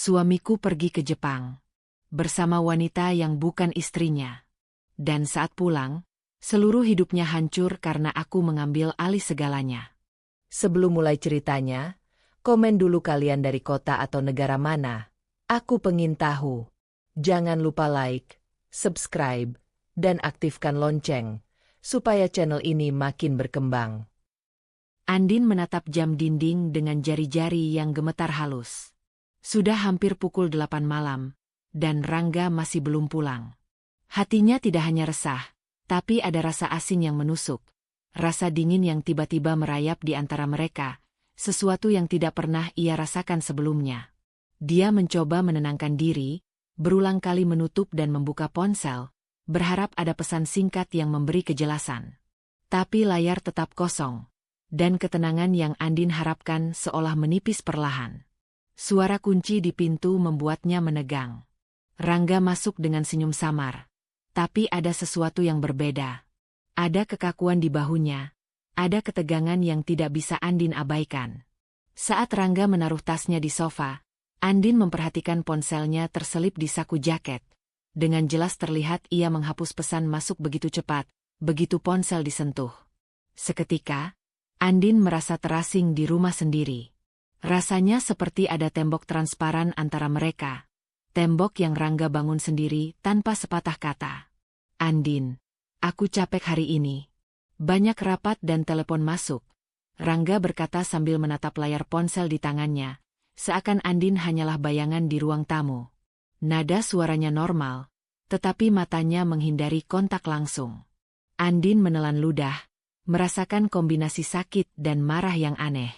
Suamiku pergi ke Jepang bersama wanita yang bukan istrinya. Dan saat pulang, seluruh hidupnya hancur karena aku mengambil alih segalanya. Sebelum mulai ceritanya, komen dulu kalian dari kota atau negara mana. Aku pengen tahu. Jangan lupa like, subscribe, dan aktifkan lonceng, supaya channel ini makin berkembang. Andin menatap jam dinding dengan jari-jari yang gemetar halus. Sudah hampir pukul 8 malam, dan Rangga masih belum pulang. Hatinya tidak hanya resah, tapi ada rasa asing yang menusuk. Rasa dingin yang tiba-tiba merayap di antara mereka, sesuatu yang tidak pernah ia rasakan sebelumnya. Dia mencoba menenangkan diri, berulang kali menutup dan membuka ponsel, berharap ada pesan singkat yang memberi kejelasan. Tapi layar tetap kosong, dan ketenangan yang Andin harapkan seolah menipis perlahan. Suara kunci di pintu membuatnya menegang. Rangga masuk dengan senyum samar. Tapi ada sesuatu yang berbeda. Ada kekakuan di bahunya. Ada ketegangan yang tidak bisa Andin abaikan. Saat Rangga menaruh tasnya di sofa, Andin memperhatikan ponselnya terselip di saku jaket. Dengan jelas terlihat ia menghapus pesan masuk begitu cepat, begitu ponsel disentuh. Seketika, Andin merasa terasing di rumah sendiri. Rasanya seperti ada tembok transparan antara mereka. Tembok yang Rangga bangun sendiri tanpa sepatah kata. Andin, aku capek hari ini. Banyak rapat dan telepon masuk. Rangga berkata sambil menatap layar ponsel di tangannya, seakan Andin hanyalah bayangan di ruang tamu. Nada suaranya normal, tetapi matanya menghindari kontak langsung. Andin menelan ludah, merasakan kombinasi sakit dan marah yang aneh.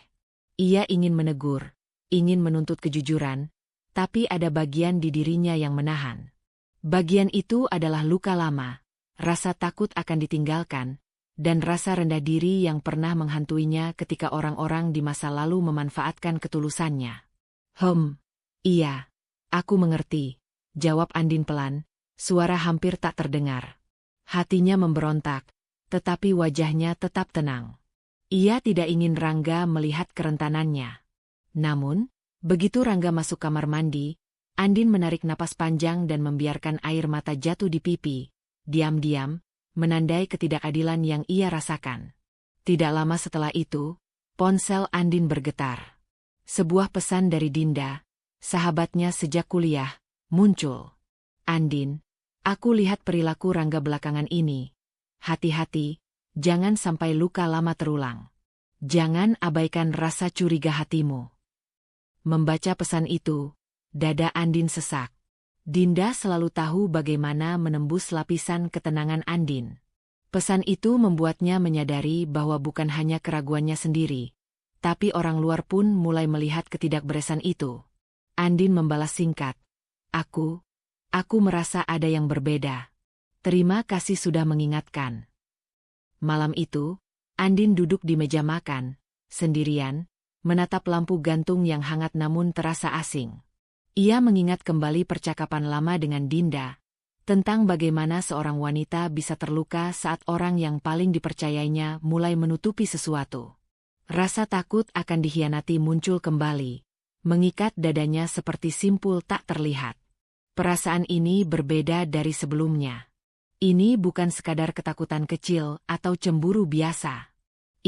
Ia ingin menegur, ingin menuntut kejujuran, tapi ada bagian di dirinya yang menahan. Bagian itu adalah luka lama, rasa takut akan ditinggalkan, dan rasa rendah diri yang pernah menghantuinya ketika orang-orang di masa lalu memanfaatkan ketulusannya. Iya, aku mengerti, jawab Andin pelan, suara hampir tak terdengar. Hatinya memberontak, tetapi wajahnya tetap tenang. Ia tidak ingin Rangga melihat kerentanannya. Namun, begitu Rangga masuk kamar mandi, Andin menarik napas panjang dan membiarkan air mata jatuh di pipi. Diam-diam, menandai ketidakadilan yang ia rasakan. Tidak lama setelah itu, ponsel Andin bergetar. Sebuah pesan dari Dinda, sahabatnya sejak kuliah, muncul. Andin, aku lihat perilaku Rangga belakangan ini. Hati-hati, jangan sampai luka lama terulang. Jangan abaikan rasa curiga hatimu. Membaca pesan itu, dada Andin sesak. Dinda selalu tahu bagaimana menembus lapisan ketenangan Andin. Pesan itu membuatnya menyadari bahwa bukan hanya keraguannya sendiri, tapi orang luar pun mulai melihat ketidakberesan itu. Andin membalas singkat, Aku merasa ada yang berbeda. Terima kasih sudah mengingatkan. Malam itu, Andin duduk di meja makan, sendirian, menatap lampu gantung yang hangat namun terasa asing. Ia mengingat kembali percakapan lama dengan Dinda, tentang bagaimana seorang wanita bisa terluka saat orang yang paling dipercayainya mulai menutupi sesuatu. Rasa takut akan dikhianati muncul kembali, mengikat dadanya seperti simpul tak terlihat. Perasaan ini berbeda dari sebelumnya. Ini bukan sekadar ketakutan kecil atau cemburu biasa.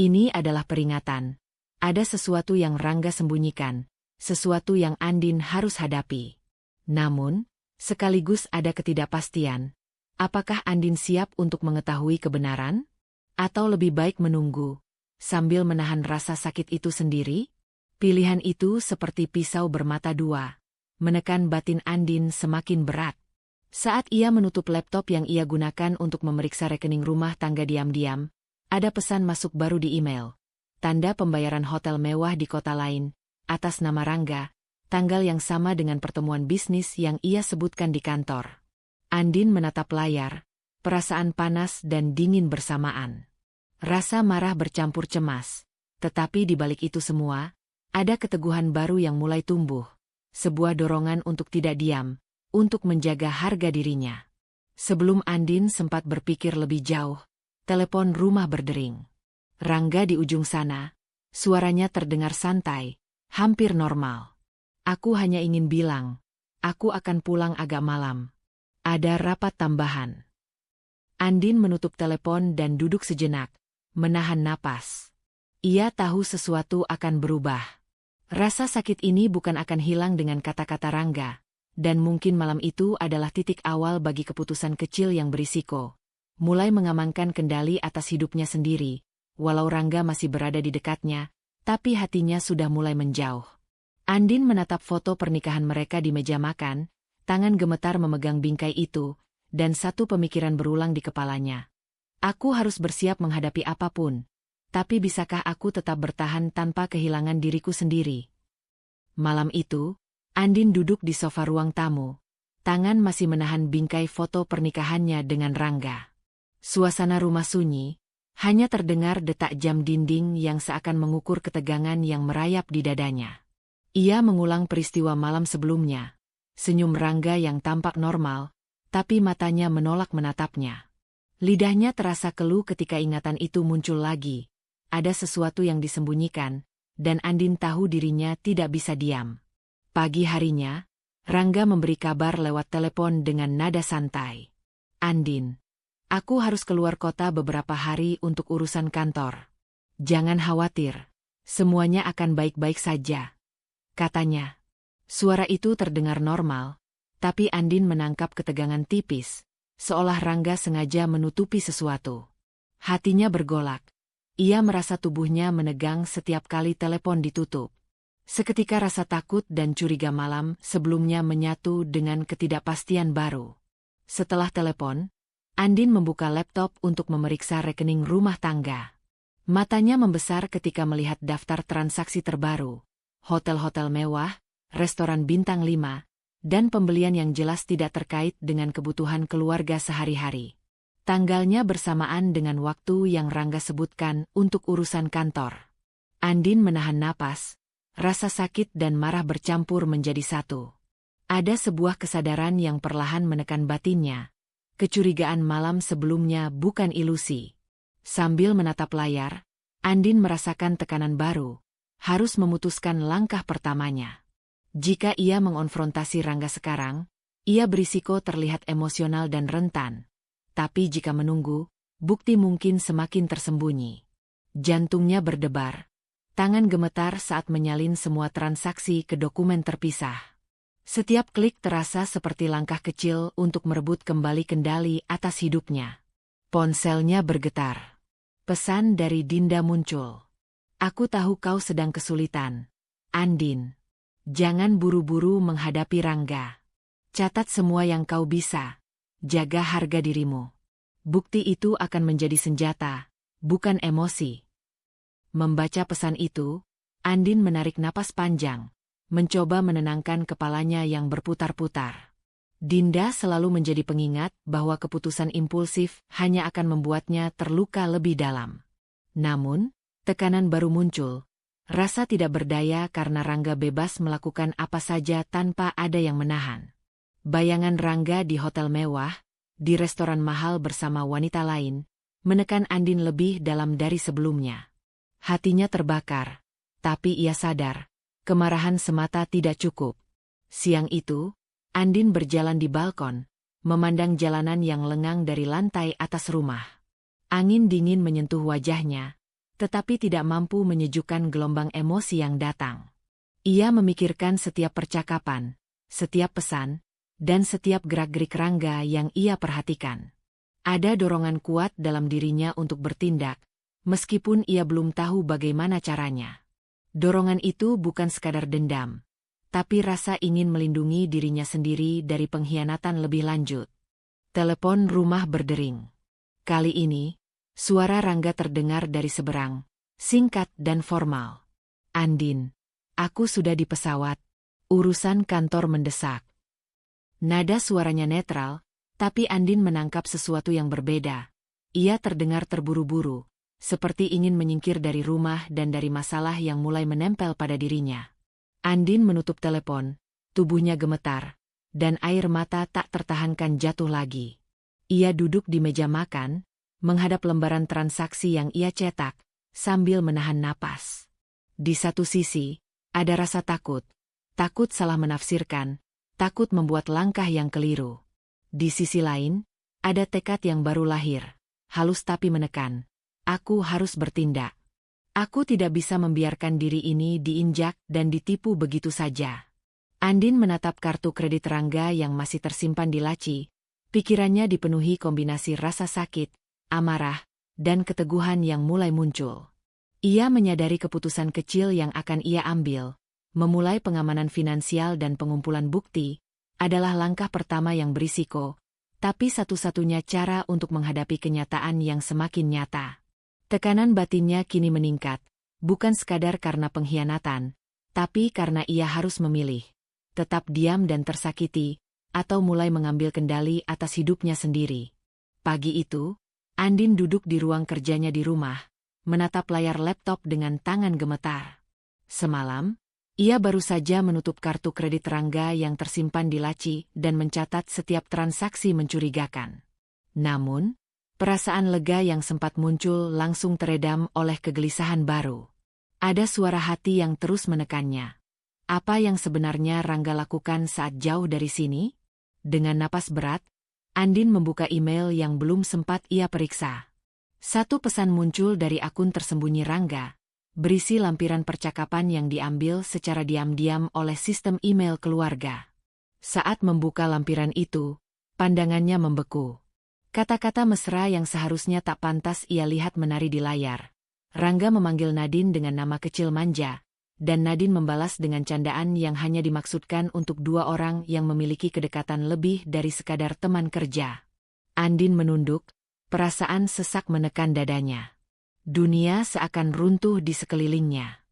Ini adalah peringatan. Ada sesuatu yang Rangga sembunyikan, sesuatu yang Andin harus hadapi. Namun, sekaligus ada ketidakpastian. Apakah Andin siap untuk mengetahui kebenaran? Atau lebih baik menunggu, sambil menahan rasa sakit itu sendiri? Pilihan itu seperti pisau bermata dua, menekan batin Andin semakin berat. Saat ia menutup laptop yang ia gunakan untuk memeriksa rekening rumah tangga diam-diam, ada pesan masuk baru di email. Tanda pembayaran hotel mewah di kota lain, atas nama Rangga, tanggal yang sama dengan pertemuan bisnis yang ia sebutkan di kantor. Andin menatap layar, perasaan panas dan dingin bersamaan. Rasa marah bercampur cemas, tetapi di balik itu semua, ada keteguhan baru yang mulai tumbuh, sebuah dorongan untuk tidak diam, untuk menjaga harga dirinya. Sebelum Andin sempat berpikir lebih jauh, telepon rumah berdering. Rangga di ujung sana, suaranya terdengar santai, hampir normal. Aku hanya ingin bilang, aku akan pulang agak malam. Ada rapat tambahan. Andin menutup telepon dan duduk sejenak, menahan napas. Ia tahu sesuatu akan berubah. Rasa sakit ini bukan akan hilang dengan kata-kata Rangga, dan mungkin malam itu adalah titik awal bagi keputusan kecil yang berisiko. Mulai mengamankan kendali atas hidupnya sendiri, walau Rangga masih berada di dekatnya, tapi hatinya sudah mulai menjauh. Andin menatap foto pernikahan mereka di meja makan, tangan gemetar memegang bingkai itu, dan satu pemikiran berulang di kepalanya. Aku harus bersiap menghadapi apapun, tapi bisakah aku tetap bertahan tanpa kehilangan diriku sendiri? Malam itu, Andin duduk di sofa ruang tamu, tangan masih menahan bingkai foto pernikahannya dengan Rangga. Suasana rumah sunyi, hanya terdengar detak jam dinding yang seakan mengukur ketegangan yang merayap di dadanya. Ia mengulang peristiwa malam sebelumnya. Senyum Rangga yang tampak normal, tapi matanya menolak menatapnya. Lidahnya terasa keluh ketika ingatan itu muncul lagi. Ada sesuatu yang disembunyikan, dan Andin tahu dirinya tidak bisa diam. Pagi harinya, Rangga memberi kabar lewat telepon dengan nada santai. Andin, aku harus keluar kota beberapa hari untuk urusan kantor. Jangan khawatir, semuanya akan baik-baik saja, katanya. Suara itu terdengar normal, tapi Andin menangkap ketegangan tipis, seolah Rangga sengaja menutupi sesuatu. Hatinya bergolak. Ia merasa tubuhnya menegang setiap kali telepon ditutup. Seketika rasa takut dan curiga malam sebelumnya menyatu dengan ketidakpastian baru. Setelah telepon, Andin membuka laptop untuk memeriksa rekening rumah tangga. Matanya membesar ketika melihat daftar transaksi terbaru. Hotel-hotel mewah, restoran bintang 5, dan pembelian yang jelas tidak terkait dengan kebutuhan keluarga sehari-hari. Tanggalnya bersamaan dengan waktu yang Rangga sebutkan untuk urusan kantor. Andin menahan napas, rasa sakit dan marah bercampur menjadi satu. Ada sebuah kesadaran yang perlahan menekan batinnya. Kecurigaan malam sebelumnya bukan ilusi. Sambil menatap layar, Andin merasakan tekanan baru. Harus memutuskan langkah pertamanya. Jika ia mengonfrontasi Rangga sekarang, ia berisiko terlihat emosional dan rentan. Tapi jika menunggu, bukti mungkin semakin tersembunyi. Jantungnya berdebar. Tangan gemetar saat menyalin semua transaksi ke dokumen terpisah. Setiap klik terasa seperti langkah kecil untuk merebut kembali kendali atas hidupnya. Ponselnya bergetar. Pesan dari Dinda muncul. Aku tahu kau sedang kesulitan, Andin. Jangan buru-buru menghadapi Rangga. Catat semua yang kau bisa. Jaga harga dirimu. Bukti itu akan menjadi senjata, bukan emosi. Membaca pesan itu, Andin menarik napas panjang, mencoba menenangkan kepalanya yang berputar-putar. Dinda selalu menjadi pengingat bahwa keputusan impulsif hanya akan membuatnya terluka lebih dalam. Namun, tekanan baru muncul. Rasa tidak berdaya karena Rangga bebas melakukan apa saja tanpa ada yang menahan. Bayangan Rangga di hotel mewah, di restoran mahal bersama wanita lain, menekan Andin lebih dalam dari sebelumnya. Hatinya terbakar, tapi ia sadar, kemarahan semata tidak cukup. Siang itu, Andin berjalan di balkon, memandang jalanan yang lengang dari lantai atas rumah. Angin dingin menyentuh wajahnya, tetapi tidak mampu menyejukkan gelombang emosi yang datang. Ia memikirkan setiap percakapan, setiap pesan, dan setiap gerak-gerik Rangga yang ia perhatikan. Ada dorongan kuat dalam dirinya untuk bertindak, meskipun ia belum tahu bagaimana caranya. Dorongan itu bukan sekadar dendam, tapi rasa ingin melindungi dirinya sendiri dari pengkhianatan lebih lanjut. Telepon rumah berdering. Kali ini, suara Rangga terdengar dari seberang, singkat dan formal. Andin, aku sudah di pesawat. Urusan kantor mendesak. Nada suaranya netral, tapi Andin menangkap sesuatu yang berbeda. Ia terdengar terburu-buru, seperti ingin menyingkir dari rumah dan dari masalah yang mulai menempel pada dirinya. Andin menutup telepon, tubuhnya gemetar, dan air mata tak tertahankan jatuh lagi. Ia duduk di meja makan, menghadap lembaran transaksi yang ia cetak, sambil menahan napas. Di satu sisi, ada rasa takut, takut salah menafsirkan, takut membuat langkah yang keliru. Di sisi lain, ada tekad yang baru lahir, halus tapi menekan. Aku harus bertindak. Aku tidak bisa membiarkan diri ini diinjak dan ditipu begitu saja. Andin menatap kartu kredit Rangga yang masih tersimpan di laci. Pikirannya dipenuhi kombinasi rasa sakit, amarah, dan keteguhan yang mulai muncul. Ia menyadari keputusan kecil yang akan ia ambil, memulai pengamanan finansial dan pengumpulan bukti, adalah langkah pertama yang berisiko, tapi satu-satunya cara untuk menghadapi kenyataan yang semakin nyata. Tekanan batinnya kini meningkat, bukan sekadar karena pengkhianatan, tapi karena ia harus memilih, tetap diam dan tersakiti, atau mulai mengambil kendali atas hidupnya sendiri. Pagi itu, Andin duduk di ruang kerjanya di rumah, menatap layar laptop dengan tangan gemetar. Semalam, ia baru saja menutup kartu kredit Rangga yang tersimpan di laci dan mencatat setiap transaksi mencurigakan. Namun, perasaan lega yang sempat muncul langsung teredam oleh kegelisahan baru. Ada suara hati yang terus menekannya. Apa yang sebenarnya Rangga lakukan saat jauh dari sini? Dengan napas berat, Andin membuka email yang belum sempat ia periksa. Satu pesan muncul dari akun tersembunyi Rangga, berisi lampiran percakapan yang diambil secara diam-diam oleh sistem email keluarga. Saat membuka lampiran itu, pandangannya membeku. Kata-kata mesra yang seharusnya tak pantas ia lihat menari di layar. Rangga memanggil Nadine dengan nama kecil manja, dan Nadine membalas dengan candaan yang hanya dimaksudkan untuk dua orang yang memiliki kedekatan lebih dari sekadar teman kerja. Andin menunduk, perasaan sesak menekan dadanya. Dunia seakan runtuh di sekelilingnya.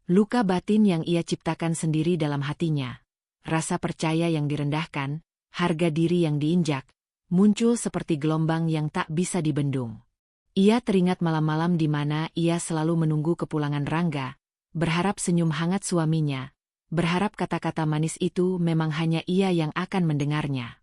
Luka batin yang ia ciptakan sendiri dalam hatinya, rasa percaya yang direndahkan, harga diri yang diinjak, muncul seperti gelombang yang tak bisa dibendung. Ia teringat malam-malam di mana ia selalu menunggu kepulangan Rangga, berharap senyum hangat suaminya, berharap kata-kata manis itu memang hanya ia yang akan mendengarnya.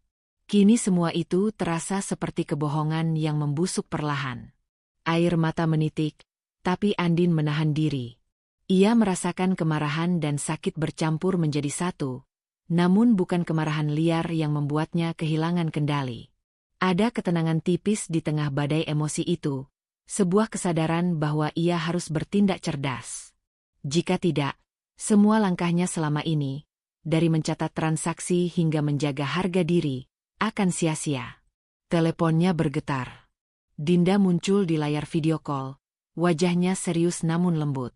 Kini semua itu terasa seperti kebohongan yang membusuk perlahan. Air mata menitik, tapi Andin menahan diri. Ia merasakan kemarahan dan sakit bercampur menjadi satu, namun bukan kemarahan liar yang membuatnya kehilangan kendali. Ada ketenangan tipis di tengah badai emosi itu, sebuah kesadaran bahwa ia harus bertindak cerdas. Jika tidak, semua langkahnya selama ini, dari mencatat transaksi hingga menjaga harga diri, akan sia-sia. Teleponnya bergetar. Dinda muncul di layar video call, wajahnya serius namun lembut.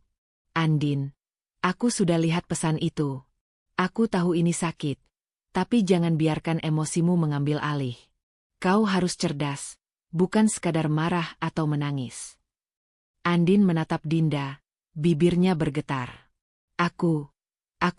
Andin, aku sudah lihat pesan itu. Aku tahu ini sakit, tapi jangan biarkan emosimu mengambil alih. Kau harus cerdas, bukan sekadar marah atau menangis. Andin menatap Dinda, bibirnya bergetar. Aku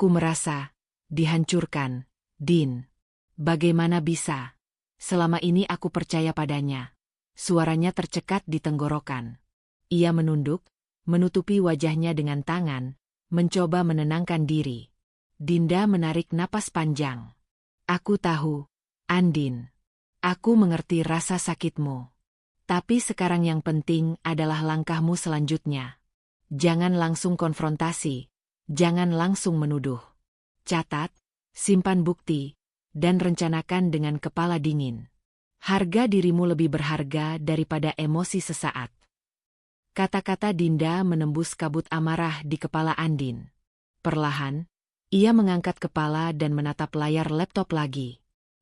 merasa dihancurkan, Din. Bagaimana bisa? Selama ini aku percaya padanya. Suaranya tercekat di tenggorokan. Ia menunduk, menutupi wajahnya dengan tangan, mencoba menenangkan diri. Dinda menarik napas panjang. Aku tahu, Andin. Aku mengerti rasa sakitmu. Tapi sekarang yang penting adalah langkahmu selanjutnya. Jangan langsung konfrontasi, jangan langsung menuduh. Catat, simpan bukti, dan rencanakan dengan kepala dingin. Harga dirimu lebih berharga daripada emosi sesaat. Kata-kata Dinda menembus kabut amarah di kepala Andin. Perlahan, ia mengangkat kepala dan menatap layar laptop lagi.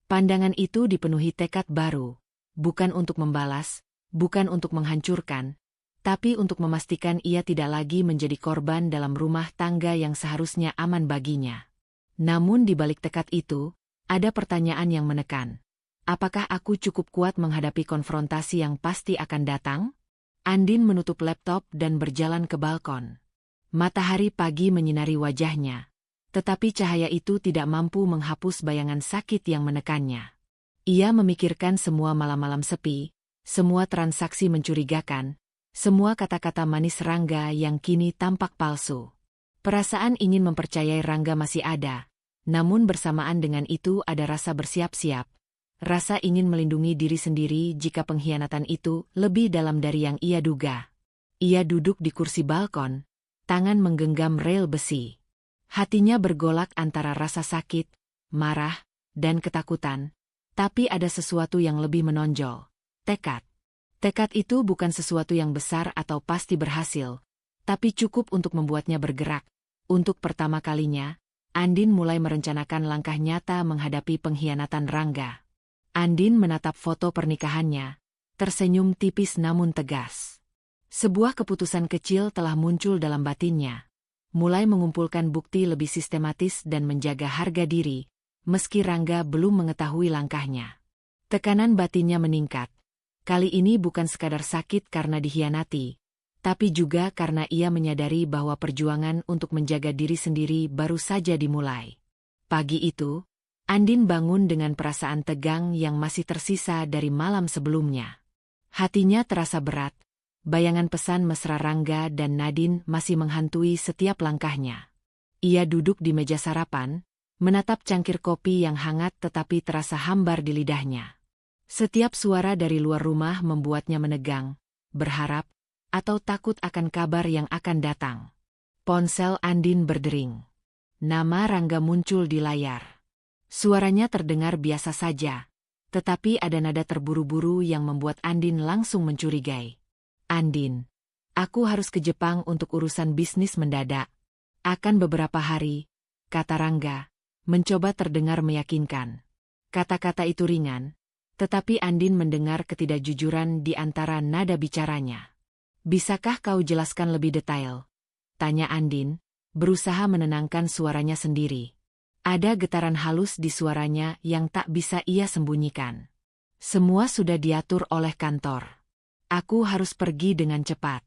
Pandangan itu dipenuhi tekad baru, bukan untuk membalas, bukan untuk menghancurkan, tapi untuk memastikan ia tidak lagi menjadi korban dalam rumah tangga yang seharusnya aman baginya. Namun di balik tekad itu, ada pertanyaan yang menekan. Apakah aku cukup kuat menghadapi konfrontasi yang pasti akan datang? Andin menutup laptop dan berjalan ke balkon. Matahari pagi menyinari wajahnya, tetapi cahaya itu tidak mampu menghapus bayangan sakit yang menekannya. Ia memikirkan semua malam-malam sepi, semua transaksi mencurigakan, semua kata-kata manis Rangga yang kini tampak palsu. Perasaan ingin mempercayai Rangga masih ada, namun bersamaan dengan itu ada rasa bersiap-siap, rasa ingin melindungi diri sendiri jika pengkhianatan itu lebih dalam dari yang ia duga. Ia duduk di kursi balkon, tangan menggenggam rel besi. Hatinya bergolak antara rasa sakit, marah, dan ketakutan. Tapi ada sesuatu yang lebih menonjol. Tekad. Tekad itu bukan sesuatu yang besar atau pasti berhasil, tapi cukup untuk membuatnya bergerak. Untuk pertama kalinya, Andin mulai merencanakan langkah nyata menghadapi pengkhianatan Rangga. Andin menatap foto pernikahannya, tersenyum tipis namun tegas. Sebuah keputusan kecil telah muncul dalam batinnya. Mulai mengumpulkan bukti lebih sistematis dan menjaga harga diri, meski Rangga belum mengetahui langkahnya. Tekanan batinnya meningkat. Kali ini bukan sekadar sakit karena dikhianati, tapi juga karena ia menyadari bahwa perjuangan untuk menjaga diri sendiri baru saja dimulai. Pagi itu, Andin bangun dengan perasaan tegang yang masih tersisa dari malam sebelumnya. Hatinya terasa berat. Bayangan pesan mesra Rangga dan Nadine masih menghantui setiap langkahnya. Ia duduk di meja sarapan, menatap cangkir kopi yang hangat tetapi terasa hambar di lidahnya. Setiap suara dari luar rumah membuatnya menegang, berharap, atau takut akan kabar yang akan datang. Ponsel Andin berdering. Nama Rangga muncul di layar. Suaranya terdengar biasa saja, tetapi ada nada terburu-buru yang membuat Andin langsung mencurigai. Andin, aku harus ke Jepang untuk urusan bisnis mendadak. Akan beberapa hari, kata Rangga, mencoba terdengar meyakinkan. Kata-kata itu ringan, tetapi Andin mendengar ketidakjujuran di antara nada bicaranya. Bisakah kau jelaskan lebih detail? Tanya Andin, berusaha menenangkan suaranya sendiri. Ada getaran halus di suaranya yang tak bisa ia sembunyikan. Semua sudah diatur oleh kantor. Aku harus pergi dengan cepat.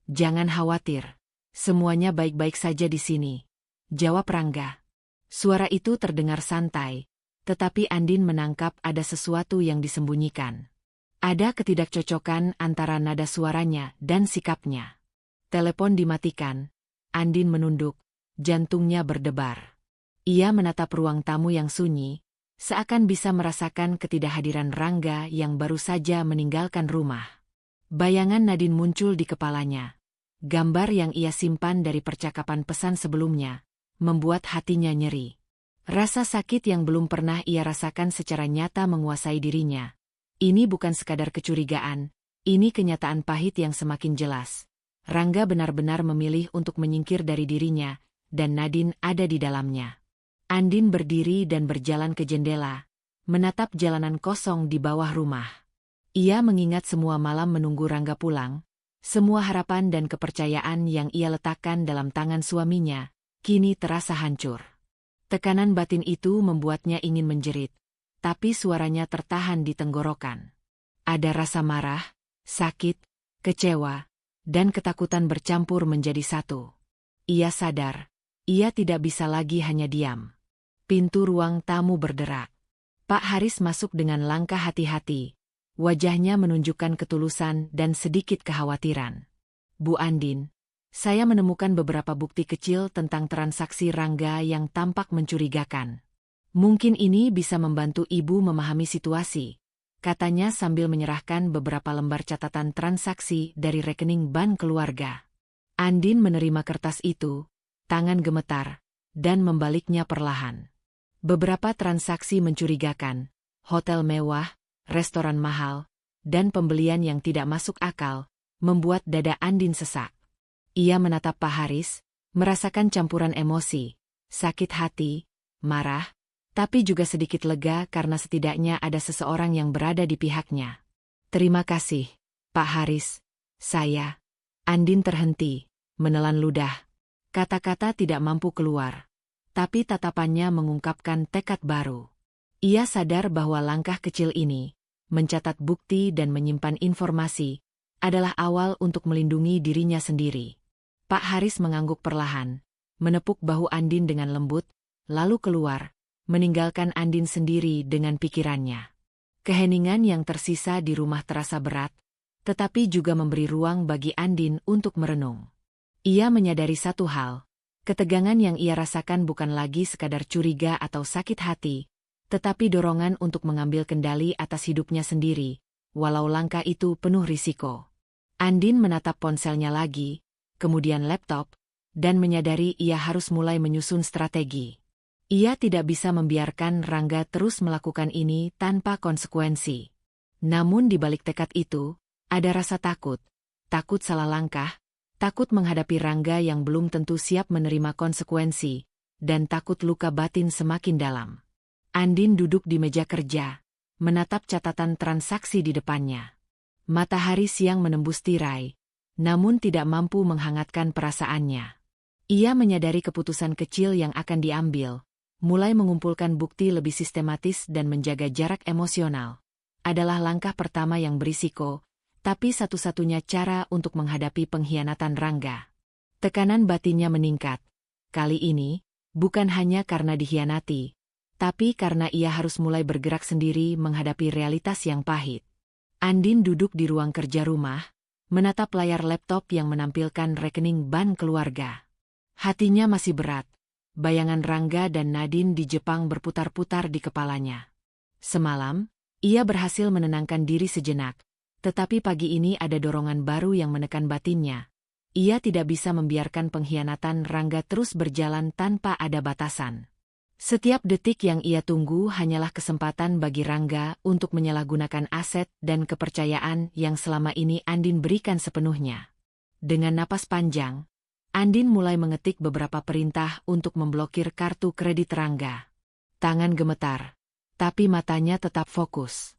Jangan khawatir. Semuanya baik-baik saja di sini, jawab Rangga. Suara itu terdengar santai, tetapi Andin menangkap ada sesuatu yang disembunyikan. Ada ketidakcocokan antara nada suaranya dan sikapnya. Telepon dimatikan. Andin menunduk, jantungnya berdebar. Ia menatap ruang tamu yang sunyi, seakan bisa merasakan ketidakhadiran Rangga yang baru saja meninggalkan rumah. Bayangan Nadine muncul di kepalanya. Gambar yang ia simpan dari percakapan pesan sebelumnya, membuat hatinya nyeri. Rasa sakit yang belum pernah ia rasakan secara nyata menguasai dirinya. Ini bukan sekadar kecurigaan, ini kenyataan pahit yang semakin jelas. Rangga benar-benar memilih untuk menyingkir dari dirinya, dan Nadine ada di dalamnya. Andin berdiri dan berjalan ke jendela, menatap jalanan kosong di bawah rumah. Ia mengingat semua malam menunggu Rangga pulang, semua harapan dan kepercayaan yang ia letakkan dalam tangan suaminya, kini terasa hancur. Tekanan batin itu membuatnya ingin menjerit, tapi suaranya tertahan di tenggorokan. Ada rasa marah, sakit, kecewa, dan ketakutan bercampur menjadi satu. Ia sadar, ia tidak bisa lagi hanya diam. Pintu ruang tamu berderak. Pak Haris masuk dengan langkah hati-hati. Wajahnya menunjukkan ketulusan dan sedikit kekhawatiran. Bu Andin, saya menemukan beberapa bukti kecil tentang transaksi Rangga yang tampak mencurigakan. Mungkin ini bisa membantu Ibu memahami situasi, katanya sambil menyerahkan beberapa lembar catatan transaksi dari rekening bank keluarga. Andin menerima kertas itu, tangan gemetar, dan membaliknya perlahan. Beberapa transaksi mencurigakan, hotel mewah, restoran mahal, dan pembelian yang tidak masuk akal, membuat dada Andin sesak. Ia menatap Pak Haris, merasakan campuran emosi, sakit hati, marah, tapi juga sedikit lega karena setidaknya ada seseorang yang berada di pihaknya. Terima kasih, Pak Haris. Saya. Andin terhenti, menelan ludah. Kata-kata tidak mampu keluar, tapi tatapannya mengungkapkan tekad baru. Ia sadar bahwa langkah kecil ini, mencatat bukti dan menyimpan informasi, adalah awal untuk melindungi dirinya sendiri. Pak Haris mengangguk perlahan, menepuk bahu Andin dengan lembut, lalu keluar, meninggalkan Andin sendiri dengan pikirannya. Keheningan yang tersisa di rumah terasa berat, tetapi juga memberi ruang bagi Andin untuk merenung. Ia menyadari satu hal, ketegangan yang ia rasakan bukan lagi sekadar curiga atau sakit hati, tetapi dorongan untuk mengambil kendali atas hidupnya sendiri, walau langkah itu penuh risiko. Andin menatap ponselnya lagi, kemudian laptop, dan menyadari ia harus mulai menyusun strategi. Ia tidak bisa membiarkan Rangga terus melakukan ini tanpa konsekuensi. Namun di balik tekad itu, ada rasa takut. Takut salah langkah, takut menghadapi Rangga yang belum tentu siap menerima konsekuensi, dan takut luka batin semakin dalam. Andin duduk di meja kerja, menatap catatan transaksi di depannya. Matahari siang menembus tirai, namun tidak mampu menghangatkan perasaannya. Ia menyadari keputusan kecil yang akan diambil, mulai mengumpulkan bukti lebih sistematis dan menjaga jarak emosional, adalah langkah pertama yang berisiko, tapi satu-satunya cara untuk menghadapi pengkhianatan Rangga. Tekanan batinnya meningkat. Kali ini, bukan hanya karena dikhianati, tapi karena ia harus mulai bergerak sendiri menghadapi realitas yang pahit. Andin duduk di ruang kerja rumah, menatap layar laptop yang menampilkan rekening bank keluarga. Hatinya masih berat. Bayangan Rangga dan Nadine di Jepang berputar-putar di kepalanya. Semalam, ia berhasil menenangkan diri sejenak, tetapi pagi ini ada dorongan baru yang menekan batinnya. Ia tidak bisa membiarkan pengkhianatan Rangga terus berjalan tanpa ada batasan. Setiap detik yang ia tunggu hanyalah kesempatan bagi Rangga untuk menyalahgunakan aset dan kepercayaan yang selama ini Andin berikan sepenuhnya. Dengan napas panjang, Andin mulai mengetik beberapa perintah untuk memblokir kartu kredit Rangga. Tangan gemetar, tapi matanya tetap fokus.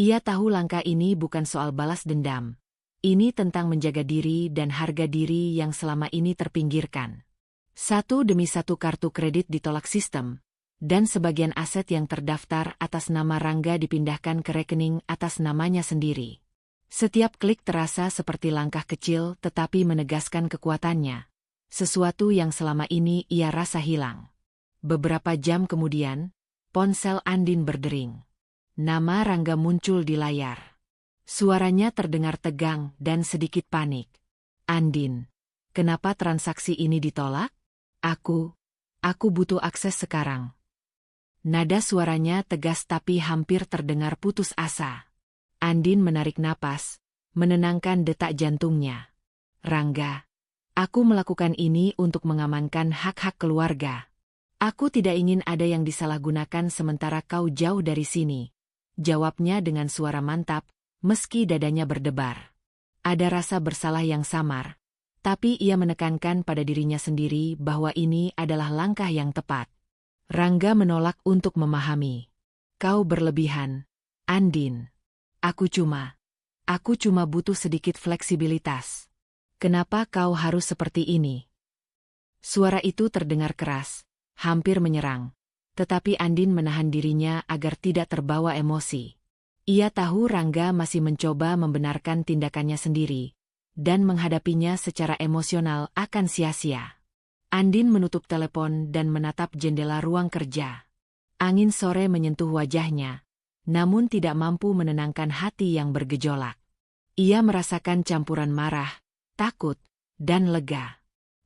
Ia tahu langkah ini bukan soal balas dendam. Ini tentang menjaga diri dan harga diri yang selama ini terpinggirkan. Satu demi satu kartu kredit ditolak sistem, dan sebagian aset yang terdaftar atas nama Rangga dipindahkan ke rekening atas namanya sendiri. Setiap klik terasa seperti langkah kecil tetapi menegaskan kekuatannya. Sesuatu yang selama ini ia rasa hilang. Beberapa jam kemudian, ponsel Andin berdering. Nama Rangga muncul di layar. Suaranya terdengar tegang dan sedikit panik. Andin, kenapa transaksi ini ditolak? Aku butuh akses sekarang. Nada suaranya tegas tapi hampir terdengar putus asa. Andin menarik napas, menenangkan detak jantungnya. Rangga, aku melakukan ini untuk mengamankan hak-hak keluarga. Aku tidak ingin ada yang disalahgunakan sementara kau jauh dari sini. Jawabnya dengan suara mantap, meski dadanya berdebar. Ada rasa bersalah yang samar, tapi ia menekankan pada dirinya sendiri bahwa ini adalah langkah yang tepat. Rangga menolak untuk memahami. Kau berlebihan, Andin. Aku cuma butuh sedikit fleksibilitas. Kenapa kau harus seperti ini? Suara itu terdengar keras, hampir menyerang. Tetapi Andin menahan dirinya agar tidak terbawa emosi. Ia tahu Rangga masih mencoba membenarkan tindakannya sendiri, dan menghadapinya secara emosional akan sia-sia. Andin menutup telepon dan menatap jendela ruang kerja. Angin sore menyentuh wajahnya, namun tidak mampu menenangkan hati yang bergejolak. Ia merasakan campuran marah, takut, dan lega.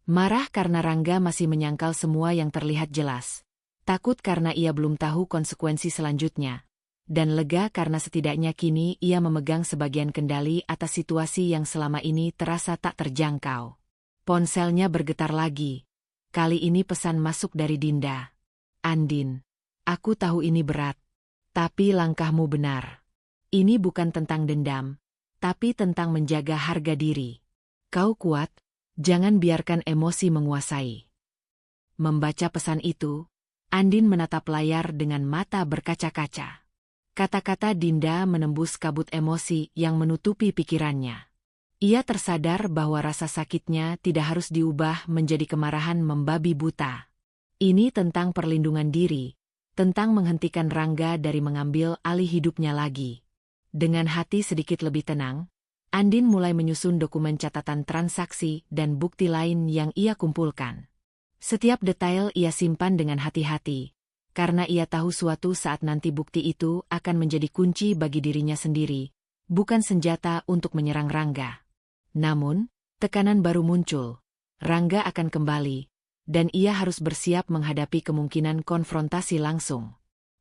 Marah karena Rangga masih menyangkal semua yang terlihat jelas. Takut karena ia belum tahu konsekuensi selanjutnya. Dan lega karena setidaknya kini ia memegang sebagian kendali atas situasi yang selama ini terasa tak terjangkau. Ponselnya bergetar lagi. Kali ini pesan masuk dari Dinda. Andin, aku tahu ini berat. Tapi langkahmu benar. Ini bukan tentang dendam, tapi tentang menjaga harga diri. Kau kuat, jangan biarkan emosi menguasai. Membaca pesan itu, Andin menatap layar dengan mata berkaca-kaca. Kata-kata Dinda menembus kabut emosi yang menutupi pikirannya. Ia tersadar bahwa rasa sakitnya tidak harus diubah menjadi kemarahan membabi buta. Ini tentang perlindungan diri, tentang menghentikan Rangga dari mengambil alih hidupnya lagi. Dengan hati sedikit lebih tenang, Andin mulai menyusun dokumen catatan transaksi dan bukti lain yang ia kumpulkan. Setiap detail ia simpan dengan hati-hati, karena ia tahu suatu saat nanti bukti itu akan menjadi kunci bagi dirinya sendiri, bukan senjata untuk menyerang Rangga. Namun, tekanan baru muncul. Rangga akan kembali, dan ia harus bersiap menghadapi kemungkinan konfrontasi langsung.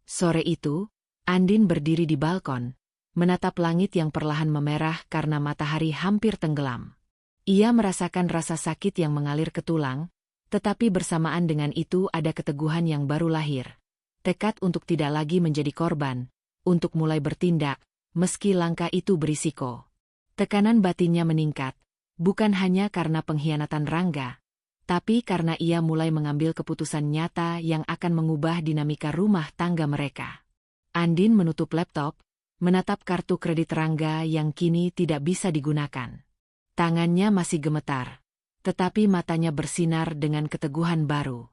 Sore itu, Andin berdiri di balkon, menatap langit yang perlahan memerah karena matahari hampir tenggelam. Ia merasakan rasa sakit yang mengalir ke tulang, tetapi bersamaan dengan itu ada keteguhan yang baru lahir. Tekad untuk tidak lagi menjadi korban, untuk mulai bertindak, meski langkah itu berisiko. Tekanan batinnya meningkat, bukan hanya karena pengkhianatan Rangga, tapi karena ia mulai mengambil keputusan nyata yang akan mengubah dinamika rumah tangga mereka. Andin menutup laptop, menatap kartu kredit Rangga yang kini tidak bisa digunakan. Tangannya masih gemetar, tetapi matanya bersinar dengan keteguhan baru.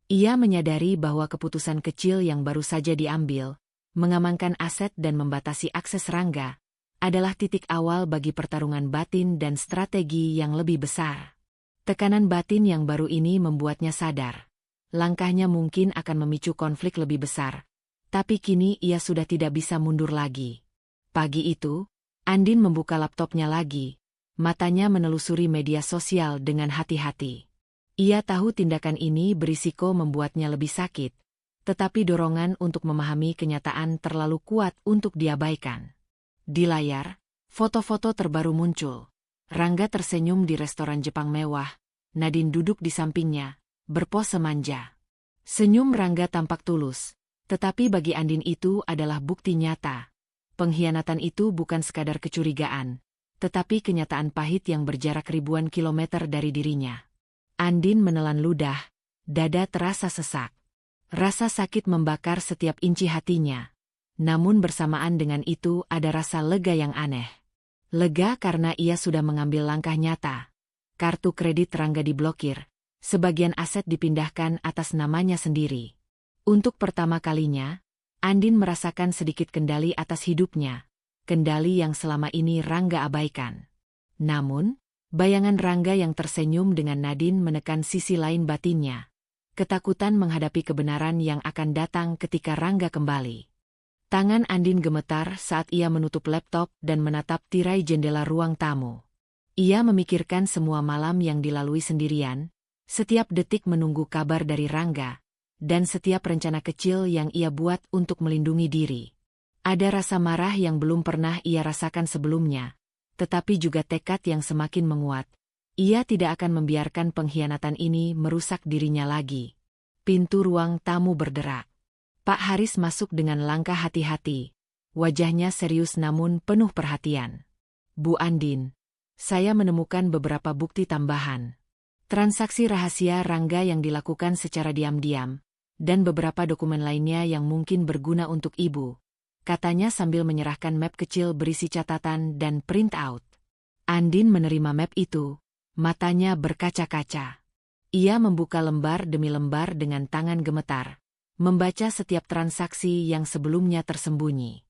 Ia menyadari bahwa keputusan kecil yang baru saja diambil, mengamankan aset dan membatasi akses Rangga, adalah titik awal bagi pertarungan batin dan strategi yang lebih besar. Tekanan batin yang baru ini membuatnya sadar. Langkahnya mungkin akan memicu konflik lebih besar, tapi kini ia sudah tidak bisa mundur lagi. Pagi itu, Andin membuka laptopnya lagi, matanya menelusuri media sosial dengan hati-hati. Ia tahu tindakan ini berisiko membuatnya lebih sakit, tetapi dorongan untuk memahami kenyataan terlalu kuat untuk diabaikan. Di layar, foto-foto terbaru muncul. Rangga tersenyum di restoran Jepang mewah, Nadine duduk di sampingnya, berpose manja. Senyum Rangga tampak tulus, tetapi bagi Andin itu adalah bukti nyata. Pengkhianatan itu bukan sekadar kecurigaan, tetapi kenyataan pahit yang berjarak ribuan kilometer dari dirinya. Andin menelan ludah, dada terasa sesak. Rasa sakit membakar setiap inci hatinya. Namun bersamaan dengan itu ada rasa lega yang aneh. Lega karena ia sudah mengambil langkah nyata. Kartu kredit Rangga diblokir, sebagian aset dipindahkan atas namanya sendiri. Untuk pertama kalinya, Andin merasakan sedikit kendali atas hidupnya, kendali yang selama ini Rangga abaikan. Namun, bayangan Rangga yang tersenyum dengan Nadine menekan sisi lain batinnya. Ketakutan menghadapi kebenaran yang akan datang ketika Rangga kembali. Tangan Andin gemetar saat ia menutup laptop dan menatap tirai jendela ruang tamu. Ia memikirkan semua malam yang dilalui sendirian, setiap detik menunggu kabar dari Rangga, dan setiap rencana kecil yang ia buat untuk melindungi diri. Ada rasa marah yang belum pernah ia rasakan sebelumnya, tetapi juga tekad yang semakin menguat. Ia tidak akan membiarkan pengkhianatan ini merusak dirinya lagi. Pintu ruang tamu berderak. Pak Haris masuk dengan langkah hati-hati. Wajahnya serius namun penuh perhatian. Bu Andin, saya menemukan beberapa bukti tambahan. Transaksi rahasia Rangga yang dilakukan secara diam-diam, dan beberapa dokumen lainnya yang mungkin berguna untuk Ibu, katanya sambil menyerahkan map kecil berisi catatan dan print out. Andin menerima map itu, matanya berkaca-kaca. Ia membuka lembar demi lembar dengan tangan gemetar, membaca setiap transaksi yang sebelumnya tersembunyi.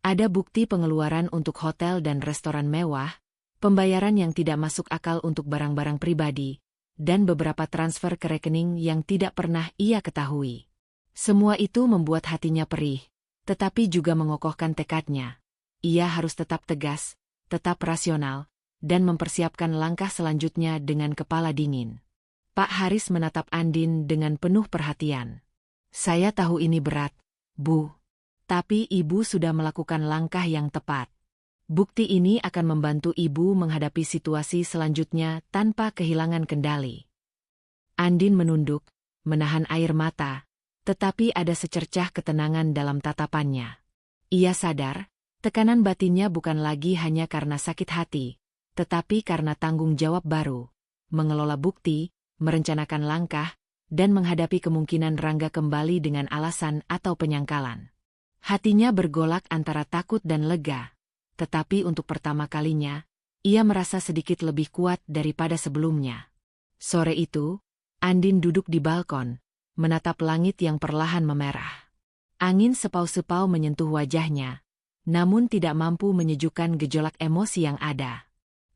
Ada bukti pengeluaran untuk hotel dan restoran mewah, pembayaran yang tidak masuk akal untuk barang-barang pribadi, dan beberapa transfer ke rekening yang tidak pernah ia ketahui. Semua itu membuat hatinya perih, tetapi juga mengokohkan tekadnya. Ia harus tetap tegas, tetap rasional, dan mempersiapkan langkah selanjutnya dengan kepala dingin. Pak Haris menatap Andin dengan penuh perhatian. Saya tahu ini berat, Bu. Tapi Ibu sudah melakukan langkah yang tepat. Bukti ini akan membantu Ibu menghadapi situasi selanjutnya tanpa kehilangan kendali. Andin menunduk, menahan air mata, tetapi ada secercah ketenangan dalam tatapannya. Ia sadar, tekanan batinnya bukan lagi hanya karena sakit hati, tetapi karena tanggung jawab baru, mengelola bukti, merencanakan langkah, dan menghadapi kemungkinan Rangga kembali dengan alasan atau penyangkalan. Hatinya bergolak antara takut dan lega, tetapi untuk pertama kalinya, ia merasa sedikit lebih kuat daripada sebelumnya. Sore itu, Andin duduk di balkon, menatap langit yang perlahan memerah. Angin sepau-sepau menyentuh wajahnya, namun tidak mampu menyejukkan gejolak emosi yang ada.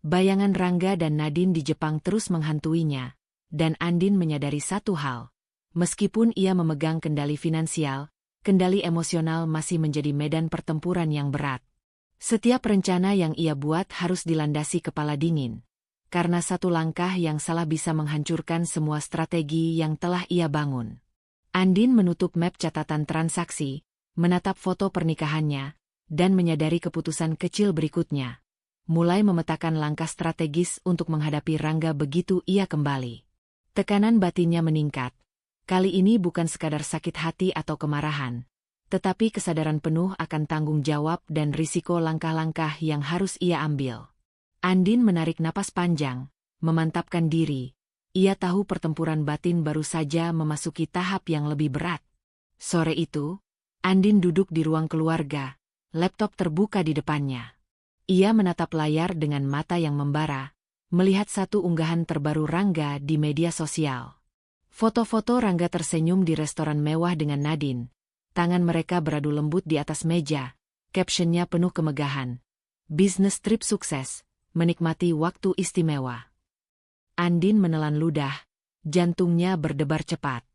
Bayangan Rangga dan Nadine di Jepang terus menghantuinya, dan Andin menyadari satu hal. Meskipun ia memegang kendali finansial, kendali emosional masih menjadi medan pertempuran yang berat. Setiap rencana yang ia buat harus dilandasi kepala dingin, karena satu langkah yang salah bisa menghancurkan semua strategi yang telah ia bangun. Andin menutup map catatan transaksi, menatap foto pernikahannya, dan menyadari keputusan kecil berikutnya. mulai memetakan langkah strategis untuk menghadapi Rangga begitu ia kembali. Tekanan batinnya meningkat. Kali ini bukan sekadar sakit hati atau kemarahan, tetapi kesadaran penuh akan tanggung jawab dan risiko langkah-langkah yang harus ia ambil. Andin menarik napas panjang, memantapkan diri. Ia tahu pertempuran batin baru saja memasuki tahap yang lebih berat. Sore itu, Andin duduk di ruang keluarga, laptop terbuka di depannya. Ia menatap layar dengan mata yang membara, melihat satu unggahan terbaru Rangga di media sosial. Foto-foto Rangga tersenyum di restoran mewah dengan Nadine. Tangan mereka beradu lembut di atas meja, captionnya penuh kemegahan. Bisnis trip sukses, menikmati waktu istimewa. Andin menelan ludah, jantungnya berdebar cepat.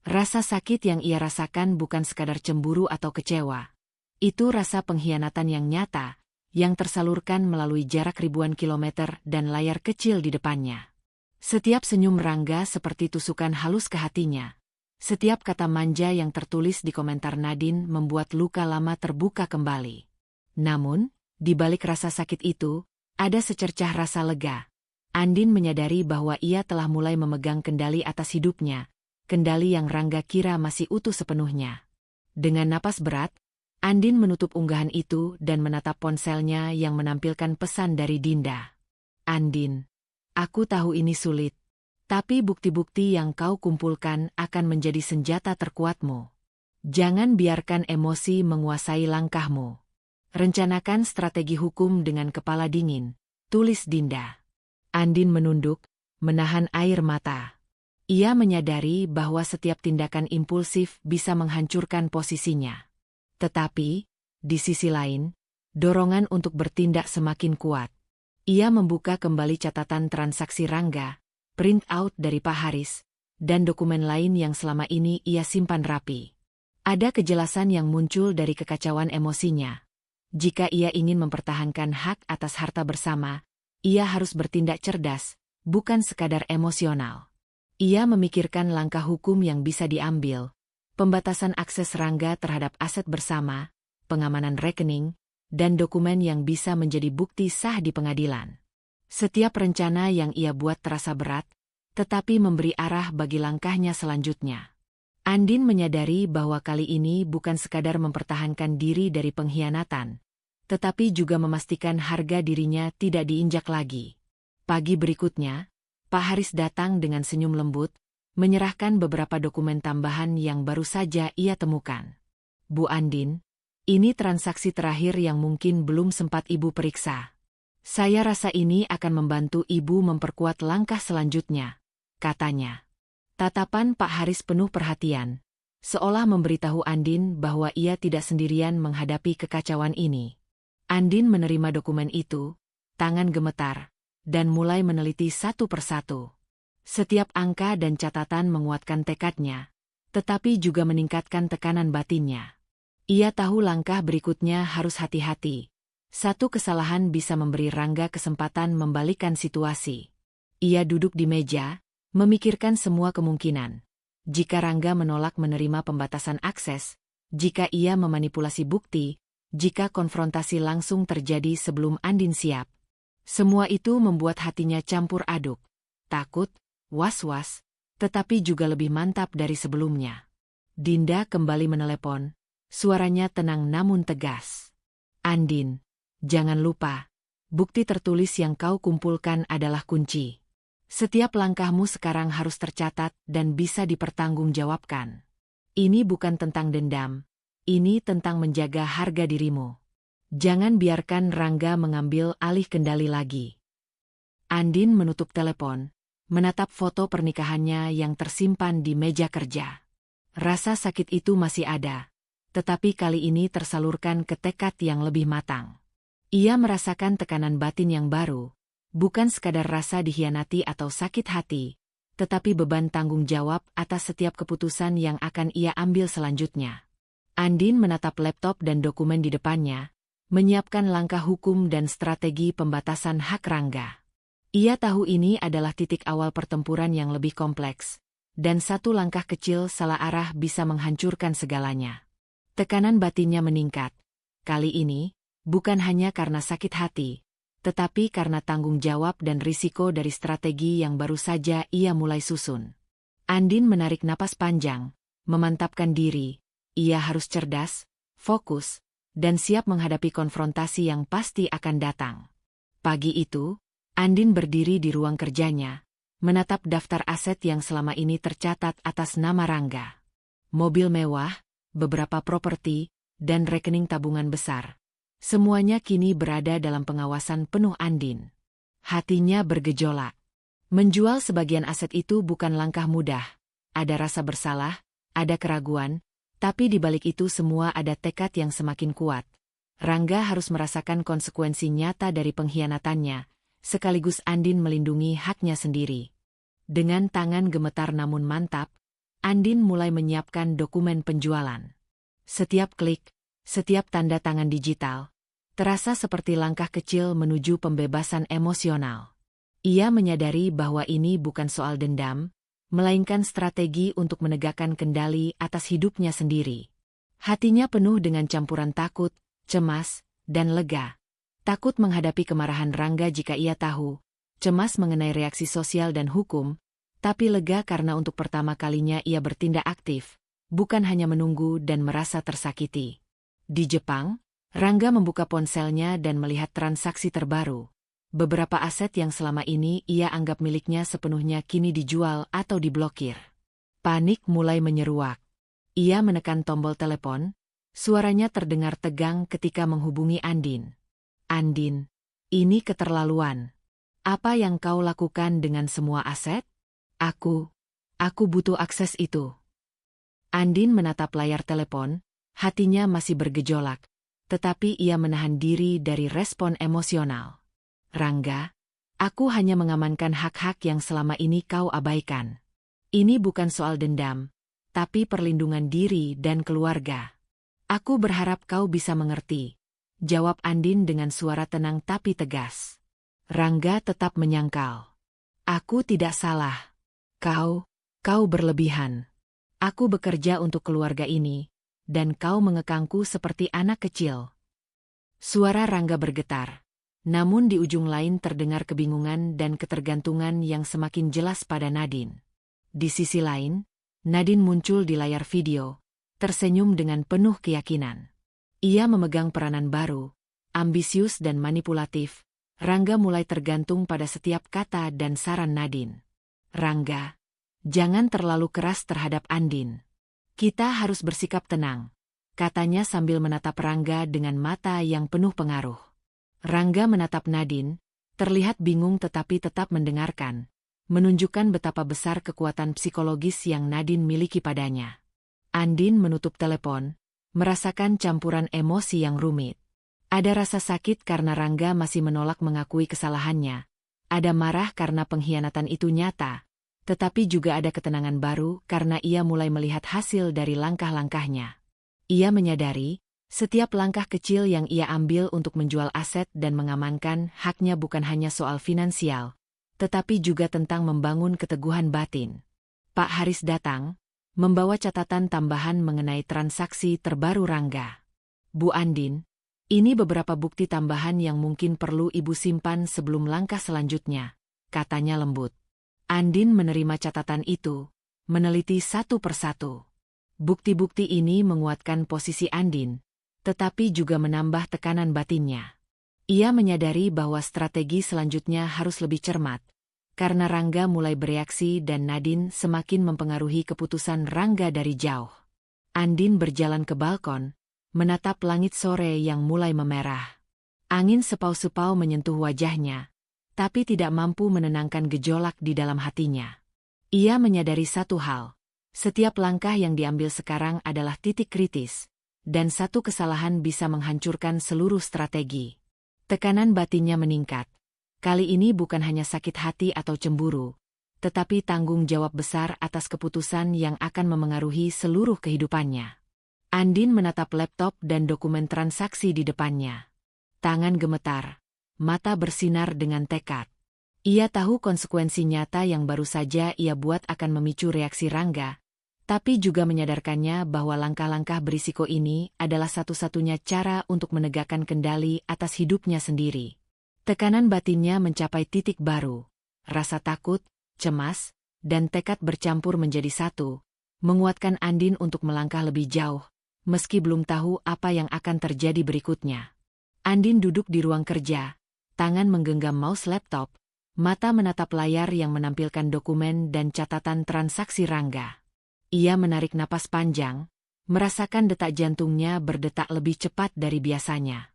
Rasa sakit yang ia rasakan bukan sekadar cemburu atau kecewa. Itu rasa pengkhianatan yang nyata, yang tersalurkan melalui jarak ribuan kilometer dan layar kecil di depannya. Setiap senyum Rangga seperti tusukan halus ke hatinya. Setiap kata manja yang tertulis di komentar Nadine membuat luka lama terbuka kembali. Namun, di balik rasa sakit itu, ada secercah rasa lega. Andin menyadari bahwa ia telah mulai memegang kendali atas hidupnya, kendali yang Rangga kira masih utuh sepenuhnya. Dengan napas berat, Andin menutup unggahan itu dan menatap ponselnya yang menampilkan pesan dari Dinda. Andin, aku tahu ini sulit, tapi bukti-bukti yang kau kumpulkan akan menjadi senjata terkuatmu. Jangan biarkan emosi menguasai langkahmu. Rencanakan strategi hukum dengan kepala dingin, tulis Dinda. Andin menunduk, menahan air mata. Ia menyadari bahwa setiap tindakan impulsif bisa menghancurkan posisinya. Tetapi, di sisi lain, dorongan untuk bertindak semakin kuat. Ia membuka kembali catatan transaksi Rangga, print out dari Pak Haris, dan dokumen lain yang selama ini ia simpan rapi. Ada kejelasan yang muncul dari kekacauan emosinya. Jika ia ingin mempertahankan hak atas harta bersama, ia harus bertindak cerdas, bukan sekadar emosional. Ia memikirkan langkah hukum yang bisa diambil, pembatasan akses Rangga terhadap aset bersama, pengamanan rekening, dan dokumen yang bisa menjadi bukti sah di pengadilan. Setiap rencana yang ia buat terasa berat, tetapi memberi arah bagi langkahnya selanjutnya. Andin menyadari bahwa kali ini bukan sekadar mempertahankan diri dari pengkhianatan, tetapi juga memastikan harga dirinya tidak diinjak lagi. Pagi berikutnya, Pak Haris datang dengan senyum lembut, menyerahkan beberapa dokumen tambahan yang baru saja ia temukan. Bu Andin, ini transaksi terakhir yang mungkin belum sempat Ibu periksa. Saya rasa ini akan membantu Ibu memperkuat langkah selanjutnya, katanya. Tatapan Pak Haris penuh perhatian, seolah memberitahu Andin bahwa ia tidak sendirian menghadapi kekacauan ini. Andin menerima dokumen itu, tangan gemetar, dan mulai meneliti satu persatu. Setiap angka dan catatan menguatkan tekadnya, tetapi juga meningkatkan tekanan batinnya. Ia tahu langkah berikutnya harus hati-hati. Satu kesalahan bisa memberi Rangga kesempatan membalikkan situasi. Ia duduk di meja, memikirkan semua kemungkinan. Jika Rangga menolak menerima pembatasan akses, jika ia memanipulasi bukti, jika konfrontasi langsung terjadi sebelum Andin siap. Semua itu membuat hatinya campur aduk. Takut, was-was, tetapi juga lebih mantap dari sebelumnya. Dinda kembali menelepon, suaranya tenang namun tegas. Andin, jangan lupa, bukti tertulis yang kau kumpulkan adalah kunci. Setiap langkahmu sekarang harus tercatat dan bisa dipertanggungjawabkan. Ini bukan tentang dendam, ini tentang menjaga harga dirimu. Jangan biarkan Rangga mengambil alih kendali lagi. Andin menutup telepon, menatap foto pernikahannya yang tersimpan di meja kerja. Rasa sakit itu masih ada, tetapi kali ini tersalurkan ke tekad yang lebih matang. Ia merasakan tekanan batin yang baru, bukan sekadar rasa dikhianati atau sakit hati, tetapi beban tanggung jawab atas setiap keputusan yang akan ia ambil selanjutnya. Andin menatap laptop dan dokumen di depannya, menyiapkan langkah hukum dan strategi pembatasan hak Rangga. Ia tahu ini adalah titik awal pertempuran yang lebih kompleks, dan satu langkah kecil salah arah bisa menghancurkan segalanya. Tekanan batinnya meningkat. Kali ini, bukan hanya karena sakit hati, tetapi karena tanggung jawab dan risiko dari strategi yang baru saja ia mulai susun. Andin menarik napas panjang, memantapkan diri. Ia harus cerdas, fokus, dan siap menghadapi konfrontasi yang pasti akan datang. Pagi itu, Andin berdiri di ruang kerjanya, menatap daftar aset yang selama ini tercatat atas nama Rangga. Mobil mewah, beberapa properti, dan rekening tabungan besar. Semuanya kini berada dalam pengawasan penuh Andin. Hatinya bergejolak. Menjual sebagian aset itu bukan langkah mudah. Ada rasa bersalah, ada keraguan, tapi di balik itu semua ada tekad yang semakin kuat. Rangga harus merasakan konsekuensi nyata dari pengkhianatannya, sekaligus Andin melindungi haknya sendiri. Dengan tangan gemetar namun mantap, Andin mulai menyiapkan dokumen penjualan. Setiap klik, setiap tanda tangan digital, terasa seperti langkah kecil menuju pembebasan emosional. Ia menyadari bahwa ini bukan soal dendam, melainkan strategi untuk menegakkan kendali atas hidupnya sendiri. Hatinya penuh dengan campuran takut, cemas, dan lega. Takut menghadapi kemarahan Rangga jika ia tahu, cemas mengenai reaksi sosial dan hukum, tapi lega karena untuk pertama kalinya ia bertindak aktif, bukan hanya menunggu dan merasa tersakiti. Di Jepang, Rangga membuka ponselnya dan melihat transaksi terbaru. Beberapa aset yang selama ini ia anggap miliknya sepenuhnya kini dijual atau diblokir. Panik mulai menyeruak. Ia menekan tombol telepon, suaranya terdengar tegang ketika menghubungi Andin. Andin, ini keterlaluan. Apa yang kau lakukan dengan semua aset? Aku butuh akses itu. Andin menatap layar telepon, hatinya masih bergejolak, tetapi ia menahan diri dari respon emosional. Rangga, aku hanya mengamankan hak-hak yang selama ini kau abaikan. Ini bukan soal dendam, tapi perlindungan diri dan keluarga. Aku berharap kau bisa mengerti, jawab Andin dengan suara tenang tapi tegas. Rangga tetap menyangkal. Aku tidak salah. Kau berlebihan. Aku bekerja untuk keluarga ini, dan kau mengekangku seperti anak kecil. Suara Rangga bergetar, namun di ujung lain terdengar kebingungan dan ketergantungan yang semakin jelas pada Nadine. Di sisi lain, Nadine muncul di layar video, tersenyum dengan penuh keyakinan. Ia memegang peranan baru, ambisius dan manipulatif. Rangga mulai tergantung pada setiap kata dan saran Nadine. Rangga, jangan terlalu keras terhadap Andin. Kita harus bersikap tenang, katanya sambil menatap Rangga dengan mata yang penuh pengaruh. Rangga menatap Nadine, terlihat bingung tetapi tetap mendengarkan, menunjukkan betapa besar kekuatan psikologis yang Nadine miliki padanya. Andin menutup telepon, merasakan campuran emosi yang rumit. Ada rasa sakit karena Rangga masih menolak mengakui kesalahannya. Ada marah karena pengkhianatan itu nyata. Tetapi juga ada ketenangan baru karena ia mulai melihat hasil dari langkah-langkahnya. Ia menyadari, setiap langkah kecil yang ia ambil untuk menjual aset dan mengamankan haknya bukan hanya soal finansial, tetapi juga tentang membangun keteguhan batin. Pak Haris datang, membawa catatan tambahan mengenai transaksi terbaru Rangga. Bu Andin, ini beberapa bukti tambahan yang mungkin perlu Ibu simpan sebelum langkah selanjutnya, katanya lembut. Andin menerima catatan itu, meneliti satu persatu. Bukti-bukti ini menguatkan posisi Andin, tetapi juga menambah tekanan batinnya. Ia menyadari bahwa strategi selanjutnya harus lebih cermat, karena Rangga mulai bereaksi dan Nadine semakin mempengaruhi keputusan Rangga dari jauh. Andin berjalan ke balkon, menatap langit sore yang mulai memerah. Angin sepau-sepau menyentuh wajahnya, tapi tidak mampu menenangkan gejolak di dalam hatinya. Ia menyadari satu hal, setiap langkah yang diambil sekarang adalah titik kritis, dan satu kesalahan bisa menghancurkan seluruh strategi. Tekanan batinnya meningkat. Kali ini bukan hanya sakit hati atau cemburu, tetapi tanggung jawab besar atas keputusan yang akan memengaruhi seluruh kehidupannya. Andin menatap laptop dan dokumen transaksi di depannya. Tangan gemetar. Mata bersinar dengan tekad. Ia tahu konsekuensi nyata yang baru saja ia buat akan memicu reaksi Rangga, tapi juga menyadarkannya bahwa langkah-langkah berisiko ini adalah satu-satunya cara untuk menegakkan kendali atas hidupnya sendiri. Tekanan batinnya mencapai titik baru. Rasa takut, cemas, dan tekad bercampur menjadi satu, menguatkan Andin untuk melangkah lebih jauh, meski belum tahu apa yang akan terjadi berikutnya. Andin duduk di ruang kerja, tangan menggenggam mouse laptop, mata menatap layar yang menampilkan dokumen dan catatan transaksi Rangga. Ia menarik napas panjang, merasakan detak jantungnya berdetak lebih cepat dari biasanya.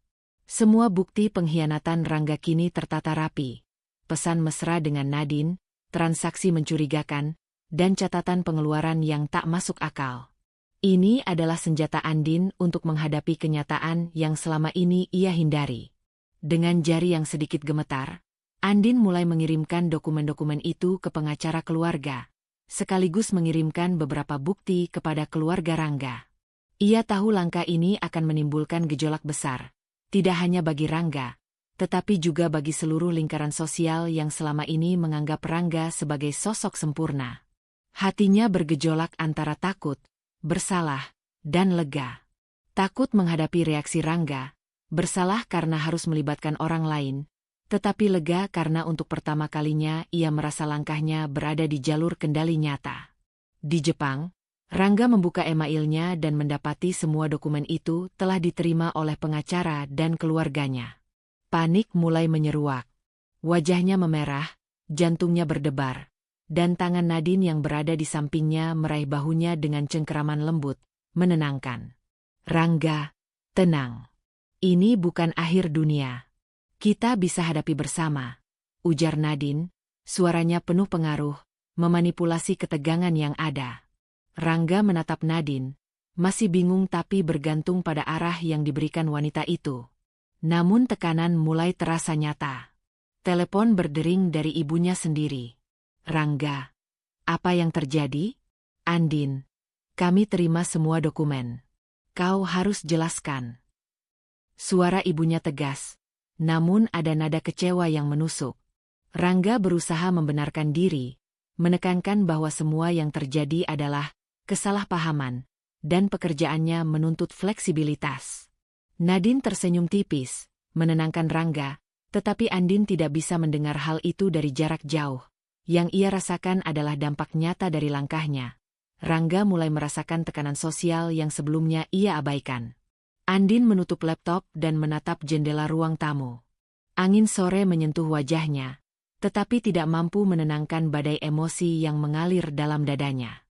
Semua bukti pengkhianatan Rangga kini tertata rapi. Pesan mesra dengan Nadine, transaksi mencurigakan, dan catatan pengeluaran yang tak masuk akal. Ini adalah senjata Andin untuk menghadapi kenyataan yang selama ini ia hindari. Dengan jari yang sedikit gemetar, Andin mulai mengirimkan dokumen-dokumen itu ke pengacara keluarga, sekaligus mengirimkan beberapa bukti kepada keluarga Rangga. Ia tahu langkah ini akan menimbulkan gejolak besar, tidak hanya bagi Rangga, tetapi juga bagi seluruh lingkaran sosial yang selama ini menganggap Rangga sebagai sosok sempurna. Hatinya bergejolak antara takut, bersalah, dan lega. Takut menghadapi reaksi Rangga, bersalah karena harus melibatkan orang lain, tetapi lega karena untuk pertama kalinya ia merasa langkahnya berada di jalur kendali nyata. Di Jepang, Rangga membuka emailnya dan mendapati semua dokumen itu telah diterima oleh pengacara dan keluarganya. Panik mulai menyeruak. Wajahnya memerah, jantungnya berdebar, dan tangan Nadine yang berada di sampingnya meraih bahunya dengan cengkeraman lembut, menenangkan. Rangga, tenang. Ini bukan akhir dunia. Kita bisa hadapi bersama, ujar Nadine, suaranya penuh pengaruh, memanipulasi ketegangan yang ada. Rangga menatap Nadine, masih bingung tapi bergantung pada arah yang diberikan wanita itu. Namun tekanan mulai terasa nyata. Telepon berdering dari ibunya sendiri. Rangga, apa yang terjadi? Andin, kami terima semua dokumen. Kau harus jelaskan. Suara ibunya tegas. Namun ada nada kecewa yang menusuk. Rangga berusaha membenarkan diri, menekankan bahwa semua yang terjadi adalah kesalahpahaman, dan pekerjaannya menuntut fleksibilitas. Nadine tersenyum tipis, menenangkan Rangga, tetapi Andin tidak bisa mendengar hal itu dari jarak jauh. Yang ia rasakan adalah dampak nyata dari langkahnya. Rangga mulai merasakan tekanan sosial yang sebelumnya ia abaikan. Andin menutup laptop dan menatap jendela ruang tamu. Angin sore menyentuh wajahnya, tetapi tidak mampu menenangkan badai emosi yang mengalir dalam dadanya.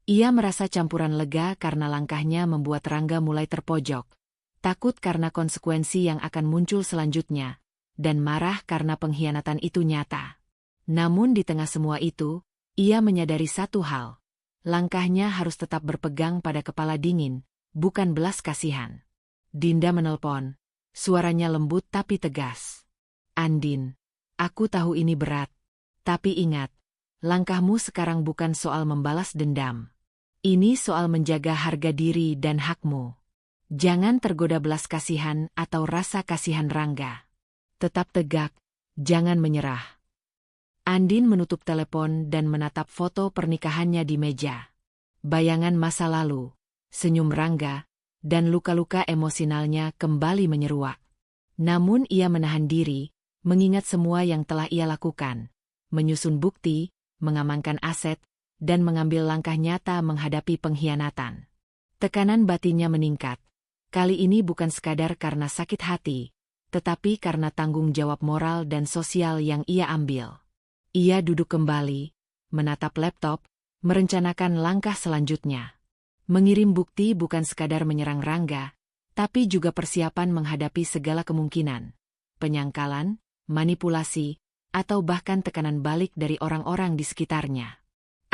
Ia merasa campuran lega karena langkahnya membuat Rangga mulai terpojok, takut karena konsekuensi yang akan muncul selanjutnya, dan marah karena pengkhianatan itu nyata. Namun di tengah semua itu, ia menyadari satu hal. Langkahnya harus tetap berpegang pada kepala dingin, bukan belas kasihan. Dinda menelpon, suaranya lembut tapi tegas. Andin, aku tahu ini berat. Tapi ingat, langkahmu sekarang bukan soal membalas dendam. Ini soal menjaga harga diri dan hakmu. Jangan tergoda belas kasihan atau rasa kasihan Rangga. Tetap tegak, jangan menyerah. Andin menutup telepon dan menatap foto pernikahannya di meja. Bayangan masa lalu, senyum Rangga, dan luka-luka emosionalnya kembali menyeruak. Namun ia menahan diri, mengingat semua yang telah ia lakukan, menyusun bukti, mengamankan aset, dan mengambil langkah nyata menghadapi pengkhianatan. Tekanan batinnya meningkat. Kali ini bukan sekadar karena sakit hati, tetapi karena tanggung jawab moral dan sosial yang ia ambil. Ia duduk kembali, menatap laptop, merencanakan langkah selanjutnya. Mengirim bukti bukan sekadar menyerang Rangga, tapi juga persiapan menghadapi segala kemungkinan. Penyangkalan, manipulasi, atau bahkan tekanan balik dari orang-orang di sekitarnya.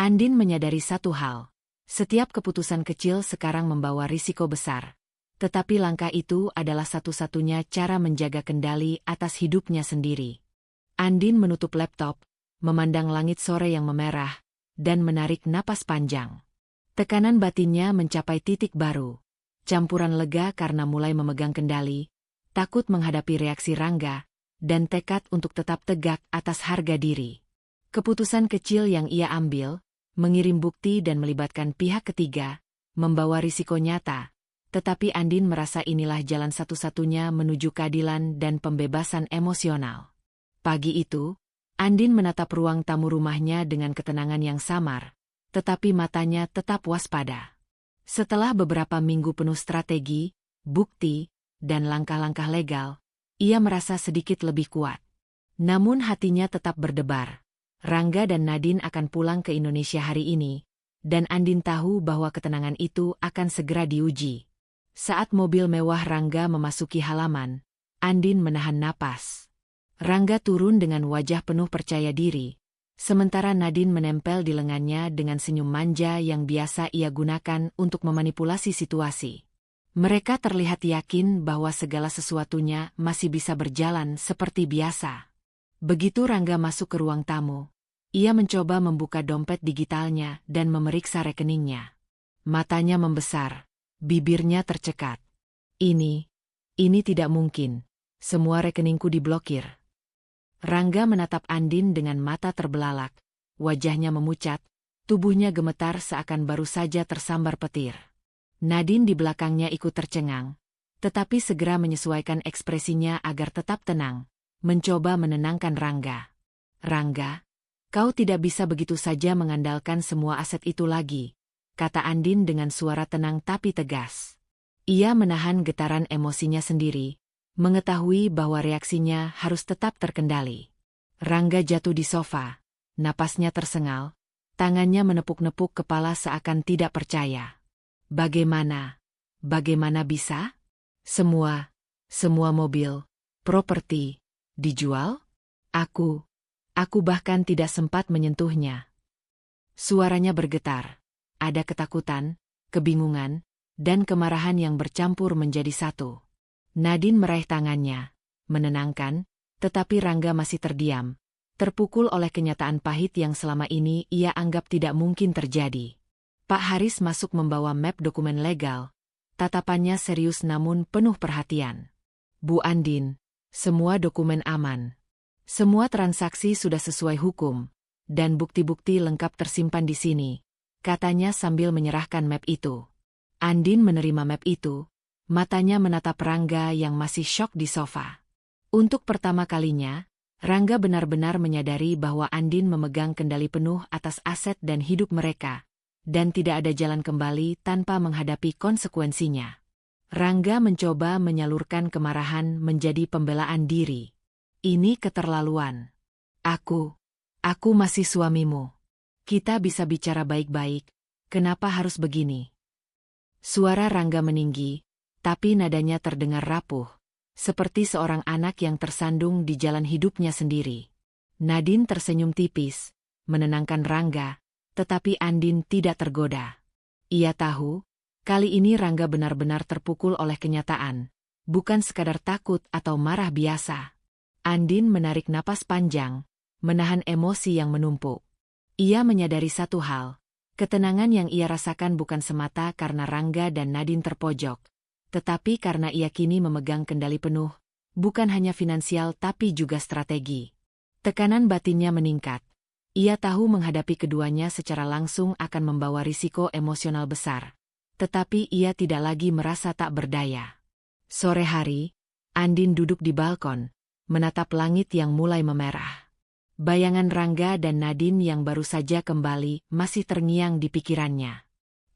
Andin menyadari satu hal. Setiap keputusan kecil sekarang membawa risiko besar. Tetapi langkah itu adalah satu-satunya cara menjaga kendali atas hidupnya sendiri. Andin menutup laptop, memandang langit sore yang memerah, dan menarik napas panjang. Tekanan batinnya mencapai titik baru. Campuran lega karena mulai memegang kendali, takut menghadapi reaksi Rangga, dan tekad untuk tetap tegak atas harga diri. Keputusan kecil yang ia ambil, mengirim bukti dan melibatkan pihak ketiga, membawa risiko nyata, tetapi Andin merasa inilah jalan satu-satunya menuju keadilan dan pembebasan emosional. Pagi itu, Andin menatap ruang tamu rumahnya dengan ketenangan yang samar, tetapi matanya tetap waspada. Setelah beberapa minggu penuh strategi, bukti, dan langkah-langkah legal, ia merasa sedikit lebih kuat. Namun hatinya tetap berdebar. Rangga dan Nadine akan pulang ke Indonesia hari ini, dan Andin tahu bahwa ketenangan itu akan segera diuji. Saat mobil mewah Rangga memasuki halaman, Andin menahan napas. Rangga turun dengan wajah penuh percaya diri, sementara Nadine menempel di lengannya dengan senyum manja yang biasa ia gunakan untuk memanipulasi situasi. Mereka terlihat yakin bahwa segala sesuatunya masih bisa berjalan seperti biasa. Begitu Rangga masuk ke ruang tamu, ia mencoba membuka dompet digitalnya dan memeriksa rekeningnya. Matanya membesar, bibirnya tercekat. Ini tidak mungkin. Semua rekeningku diblokir. Rangga menatap Andin dengan mata terbelalak, wajahnya memucat, tubuhnya gemetar seakan baru saja tersambar petir. Nadine di belakangnya ikut tercengang, tetapi segera menyesuaikan ekspresinya agar tetap tenang, mencoba menenangkan Rangga. Rangga, kau tidak bisa begitu saja mengandalkan semua aset itu lagi, kata Andin dengan suara tenang tapi tegas. Ia menahan getaran emosinya sendiri, mengetahui bahwa reaksinya harus tetap terkendali. Rangga jatuh di sofa, napasnya tersengal, tangannya menepuk-nepuk kepala seakan tidak percaya. Bagaimana bisa? Semua mobil, properti, dijual? Aku bahkan tidak sempat menyentuhnya. Suaranya bergetar, ada ketakutan, kebingungan, dan kemarahan yang bercampur menjadi satu. Nadine meraih tangannya, menenangkan, tetapi Rangga masih terdiam, terpukul oleh kenyataan pahit yang selama ini ia anggap tidak mungkin terjadi. Pak Haris masuk membawa map dokumen legal, tatapannya serius namun penuh perhatian. Bu Andin, semua dokumen aman. Semua transaksi sudah sesuai hukum, dan bukti-bukti lengkap tersimpan di sini, katanya sambil menyerahkan map itu. Andin menerima map itu. Matanya menatap Rangga yang masih syok di sofa. Untuk pertama kalinya, Rangga benar-benar menyadari bahwa Andin memegang kendali penuh atas aset dan hidup mereka, dan tidak ada jalan kembali tanpa menghadapi konsekuensinya. Rangga mencoba menyalurkan kemarahan menjadi pembelaan diri. Ini keterlaluan. Aku masih suamimu. Kita bisa bicara baik-baik, kenapa harus begini? Suara Rangga meninggi, tapi nadanya terdengar rapuh, seperti seorang anak yang tersandung di jalan hidupnya sendiri. Nadine tersenyum tipis, menenangkan Rangga, tetapi Andin tidak tergoda. Ia tahu, kali ini Rangga benar-benar terpukul oleh kenyataan, bukan sekadar takut atau marah biasa. Andin menarik napas panjang, menahan emosi yang menumpuk. Ia menyadari satu hal, ketenangan yang ia rasakan bukan semata karena Rangga dan Nadine terpojok, tetapi karena ia kini memegang kendali penuh, bukan hanya finansial tapi juga strategi. Tekanan batinnya meningkat. Ia tahu menghadapi keduanya secara langsung akan membawa risiko emosional besar. Tetapi ia tidak lagi merasa tak berdaya. Sore hari, Andin duduk di balkon, menatap langit yang mulai memerah. Bayangan Rangga dan Nadine yang baru saja kembali masih terngiang di pikirannya.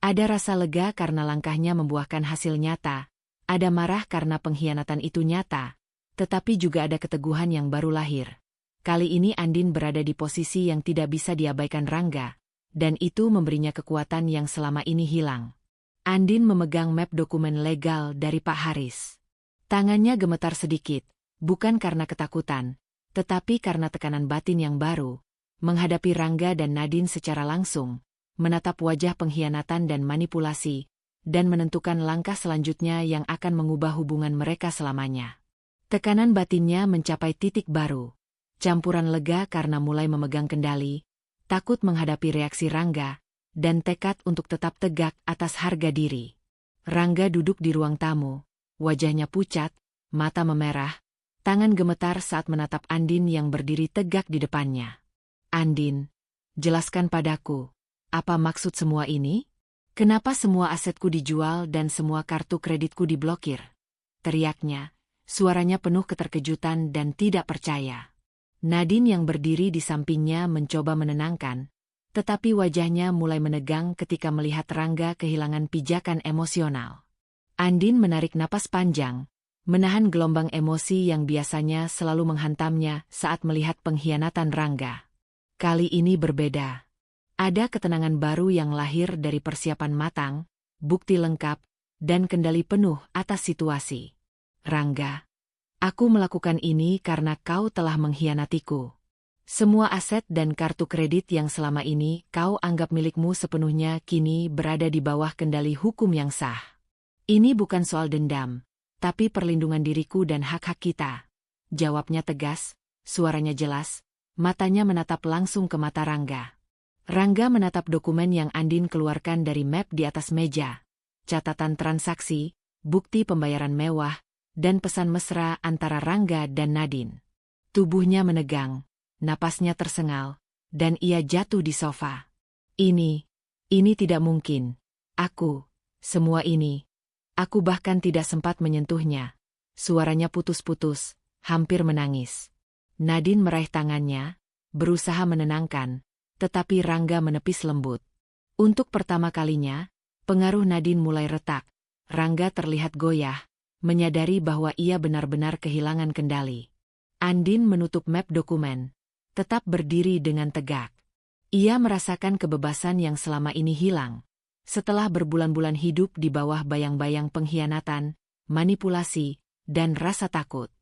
Ada rasa lega karena langkahnya membuahkan hasil nyata, ada marah karena pengkhianatan itu nyata, tetapi juga ada keteguhan yang baru lahir. Kali ini Andin berada di posisi yang tidak bisa diabaikan Rangga, dan itu memberinya kekuatan yang selama ini hilang. Andin memegang map dokumen legal dari Pak Haris. Tangannya gemetar sedikit, bukan karena ketakutan, tetapi karena tekanan batin yang baru, menghadapi Rangga dan Nadine secara langsung, menatap wajah pengkhianatan dan manipulasi, dan menentukan langkah selanjutnya yang akan mengubah hubungan mereka selamanya. Tekanan batinnya mencapai titik baru, campuran lega karena mulai memegang kendali, takut menghadapi reaksi Rangga, dan tekad untuk tetap tegak atas harga diri. Rangga duduk di ruang tamu, wajahnya pucat, mata memerah, tangan gemetar saat menatap Andin yang berdiri tegak di depannya. Andin, jelaskan padaku. Apa maksud semua ini? Kenapa semua asetku dijual dan semua kartu kreditku diblokir? Teriaknya, suaranya penuh keterkejutan dan tidak percaya. Nadine yang berdiri di sampingnya mencoba menenangkan, tetapi wajahnya mulai menegang ketika melihat Rangga kehilangan pijakan emosional. Andin menarik napas panjang, menahan gelombang emosi yang biasanya selalu menghantamnya saat melihat pengkhianatan Rangga. Kali ini berbeda. Ada ketenangan baru yang lahir dari persiapan matang, bukti lengkap, dan kendali penuh atas situasi. Rangga, aku melakukan ini karena kau telah mengkhianatiku. Semua aset dan kartu kredit yang selama ini kau anggap milikmu sepenuhnya kini berada di bawah kendali hukum yang sah. Ini bukan soal dendam, tapi perlindungan diriku dan hak-hak kita. Jawabnya tegas, suaranya jelas, matanya menatap langsung ke mata Rangga. Rangga menatap dokumen yang Andin keluarkan dari map di atas meja. Catatan transaksi, bukti pembayaran mewah, dan pesan mesra antara Rangga dan Nadine. Tubuhnya menegang, napasnya tersengal, dan ia jatuh di sofa. Ini tidak mungkin. Semua ini. Aku bahkan tidak sempat menyentuhnya. Suaranya putus-putus, hampir menangis. Nadine meraih tangannya, berusaha menenangkan, tetapi Rangga menepis lembut. Untuk pertama kalinya, pengaruh Nadine mulai retak. Rangga terlihat goyah, menyadari bahwa ia benar-benar kehilangan kendali. Andin menutup map dokumen, tetap berdiri dengan tegak. Ia merasakan kebebasan yang selama ini hilang. Setelah berbulan-bulan hidup di bawah bayang-bayang pengkhianatan, manipulasi, dan rasa takut.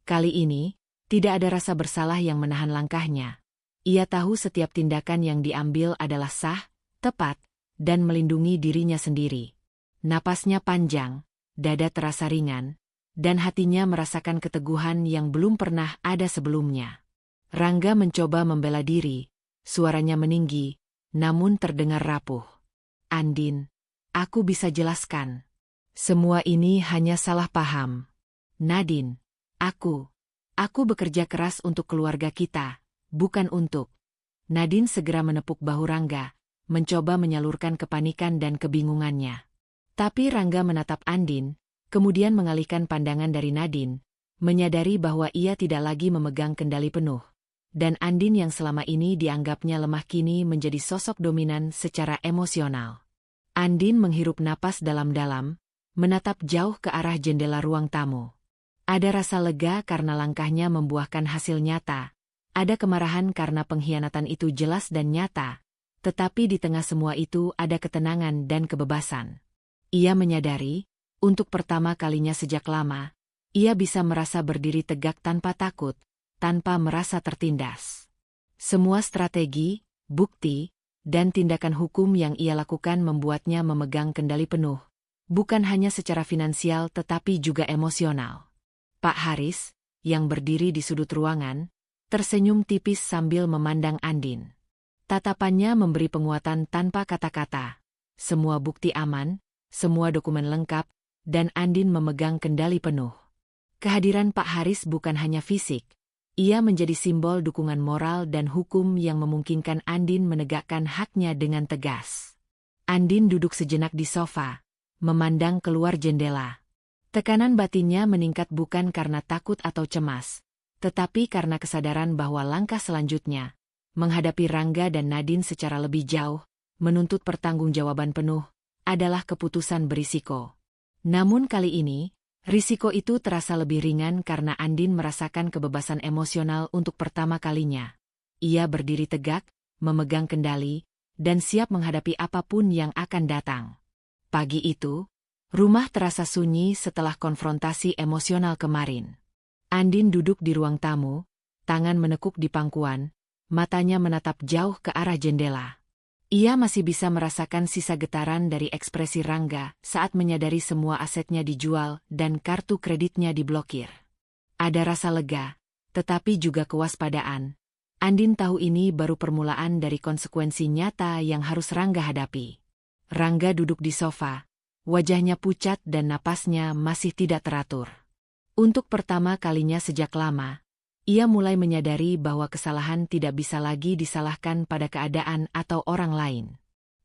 Kali ini, tidak ada rasa bersalah yang menahan langkahnya. Ia tahu setiap tindakan yang diambil adalah sah, tepat, dan melindungi dirinya sendiri. Napasnya panjang, dada terasa ringan, dan hatinya merasakan keteguhan yang belum pernah ada sebelumnya. Rangga mencoba membela diri, suaranya meninggi, namun terdengar rapuh. Andin, aku bisa jelaskan. Semua ini hanya salah paham. Nadine, aku bekerja keras untuk keluarga kita, bukan untuk. Nadine segera menepuk bahu Rangga, mencoba menyalurkan kepanikan dan kebingungannya. Tapi Rangga menatap Andin, kemudian mengalihkan pandangan dari Nadine, menyadari bahwa ia tidak lagi memegang kendali penuh. Dan Andin yang selama ini dianggapnya lemah kini menjadi sosok dominan secara emosional. Andin menghirup napas dalam-dalam, menatap jauh ke arah jendela ruang tamu. Ada rasa lega karena langkahnya membuahkan hasil nyata. Ada kemarahan karena pengkhianatan itu jelas dan nyata, tetapi di tengah semua itu ada ketenangan dan kebebasan. Ia menyadari, untuk pertama kalinya sejak lama, ia bisa merasa berdiri tegak tanpa takut, tanpa merasa tertindas. Semua strategi, bukti, dan tindakan hukum yang ia lakukan membuatnya memegang kendali penuh, bukan hanya secara finansial tetapi juga emosional. Pak Haris, yang berdiri di sudut ruangan, tersenyum tipis sambil memandang Andin. Tatapannya memberi penguatan tanpa kata-kata. Semua bukti aman, semua dokumen lengkap, dan Andin memegang kendali penuh. Kehadiran Pak Haris bukan hanya fisik, ia menjadi simbol dukungan moral dan hukum yang memungkinkan Andin menegakkan haknya dengan tegas. Andin duduk sejenak di sofa, memandang keluar jendela. Tekanan batinnya meningkat bukan karena takut atau cemas, tetapi karena kesadaran bahwa langkah selanjutnya, menghadapi Rangga dan Nadine secara lebih jauh, menuntut pertanggungjawaban penuh, adalah keputusan berisiko. Namun kali ini, risiko itu terasa lebih ringan karena Andin merasakan kebebasan emosional untuk pertama kalinya. Ia berdiri tegak, memegang kendali, dan siap menghadapi apapun yang akan datang. Pagi itu, rumah terasa sunyi setelah konfrontasi emosional kemarin. Andin duduk di ruang tamu, tangan menekuk di pangkuan, matanya menatap jauh ke arah jendela. Ia masih bisa merasakan sisa getaran dari ekspresi Rangga saat menyadari semua asetnya dijual dan kartu kreditnya diblokir. Ada rasa lega, tetapi juga kewaspadaan. Andin tahu ini baru permulaan dari konsekuensi nyata yang harus Rangga hadapi. Rangga duduk di sofa, wajahnya pucat dan napasnya masih tidak teratur. Untuk pertama kalinya sejak lama, ia mulai menyadari bahwa kesalahan tidak bisa lagi disalahkan pada keadaan atau orang lain.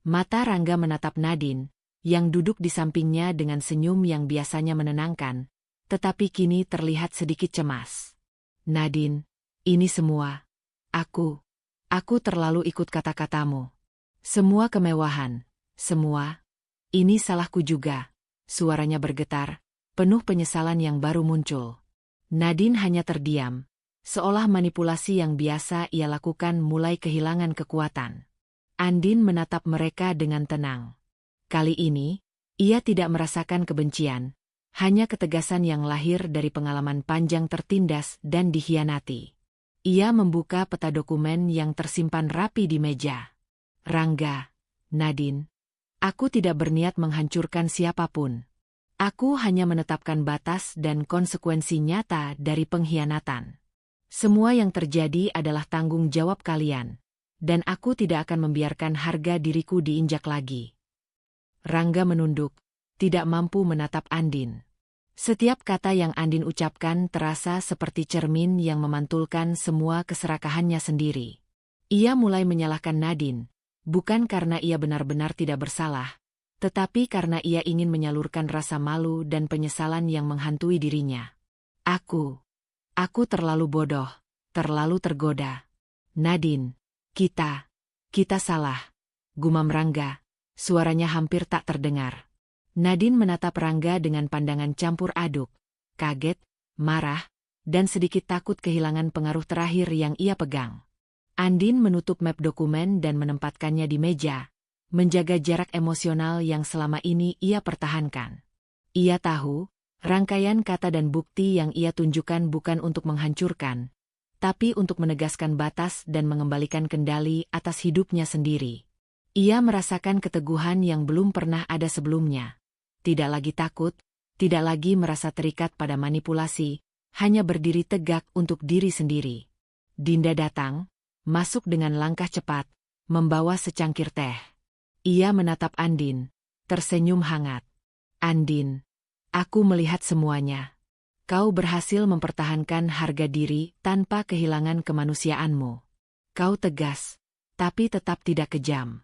Mata Rangga menatap Nadine, yang duduk di sampingnya dengan senyum yang biasanya menenangkan, tetapi kini terlihat sedikit cemas. Nadine, Ini semua. Aku terlalu ikut kata-katamu. Semua kemewahan. Semua. Ini salahku juga. Suaranya bergetar, penuh penyesalan yang baru muncul. Nadine hanya terdiam, seolah manipulasi yang biasa ia lakukan mulai kehilangan kekuatan. Andin menatap mereka dengan tenang. Kali ini, ia tidak merasakan kebencian, hanya ketegasan yang lahir dari pengalaman panjang tertindas dan dikhianati. Ia membuka peta dokumen yang tersimpan rapi di meja. Rangga, Nadine, aku tidak berniat menghancurkan siapapun. Aku hanya menetapkan batas dan konsekuensi nyata dari pengkhianatan. Semua yang terjadi adalah tanggung jawab kalian, dan aku tidak akan membiarkan harga diriku diinjak lagi. Rangga menunduk, tidak mampu menatap Andin. Setiap kata yang Andin ucapkan terasa seperti cermin yang memantulkan semua keserakahannya sendiri. Ia mulai menyalahkan Nadine, bukan karena ia benar-benar tidak bersalah, tetapi karena ia ingin menyalurkan rasa malu dan penyesalan yang menghantui dirinya. Aku terlalu bodoh, terlalu tergoda. Nadine, kita salah, gumam Rangga, suaranya hampir tak terdengar. Nadine menatap Rangga dengan pandangan campur aduk, kaget, marah, dan sedikit takut kehilangan pengaruh terakhir yang ia pegang. Andin menutup map dokumen dan menempatkannya di meja, menjaga jarak emosional yang selama ini ia pertahankan. Ia tahu, rangkaian kata dan bukti yang ia tunjukkan bukan untuk menghancurkan, tapi untuk menegaskan batas dan mengembalikan kendali atas hidupnya sendiri. Ia merasakan keteguhan yang belum pernah ada sebelumnya. Tidak lagi takut, tidak lagi merasa terikat pada manipulasi, hanya berdiri tegak untuk diri sendiri. Dinda datang, masuk dengan langkah cepat, membawa secangkir teh. Ia menatap Andin, tersenyum hangat. Andin, aku melihat semuanya. Kau berhasil mempertahankan harga diri tanpa kehilangan kemanusiaanmu. Kau tegas, tapi tetap tidak kejam.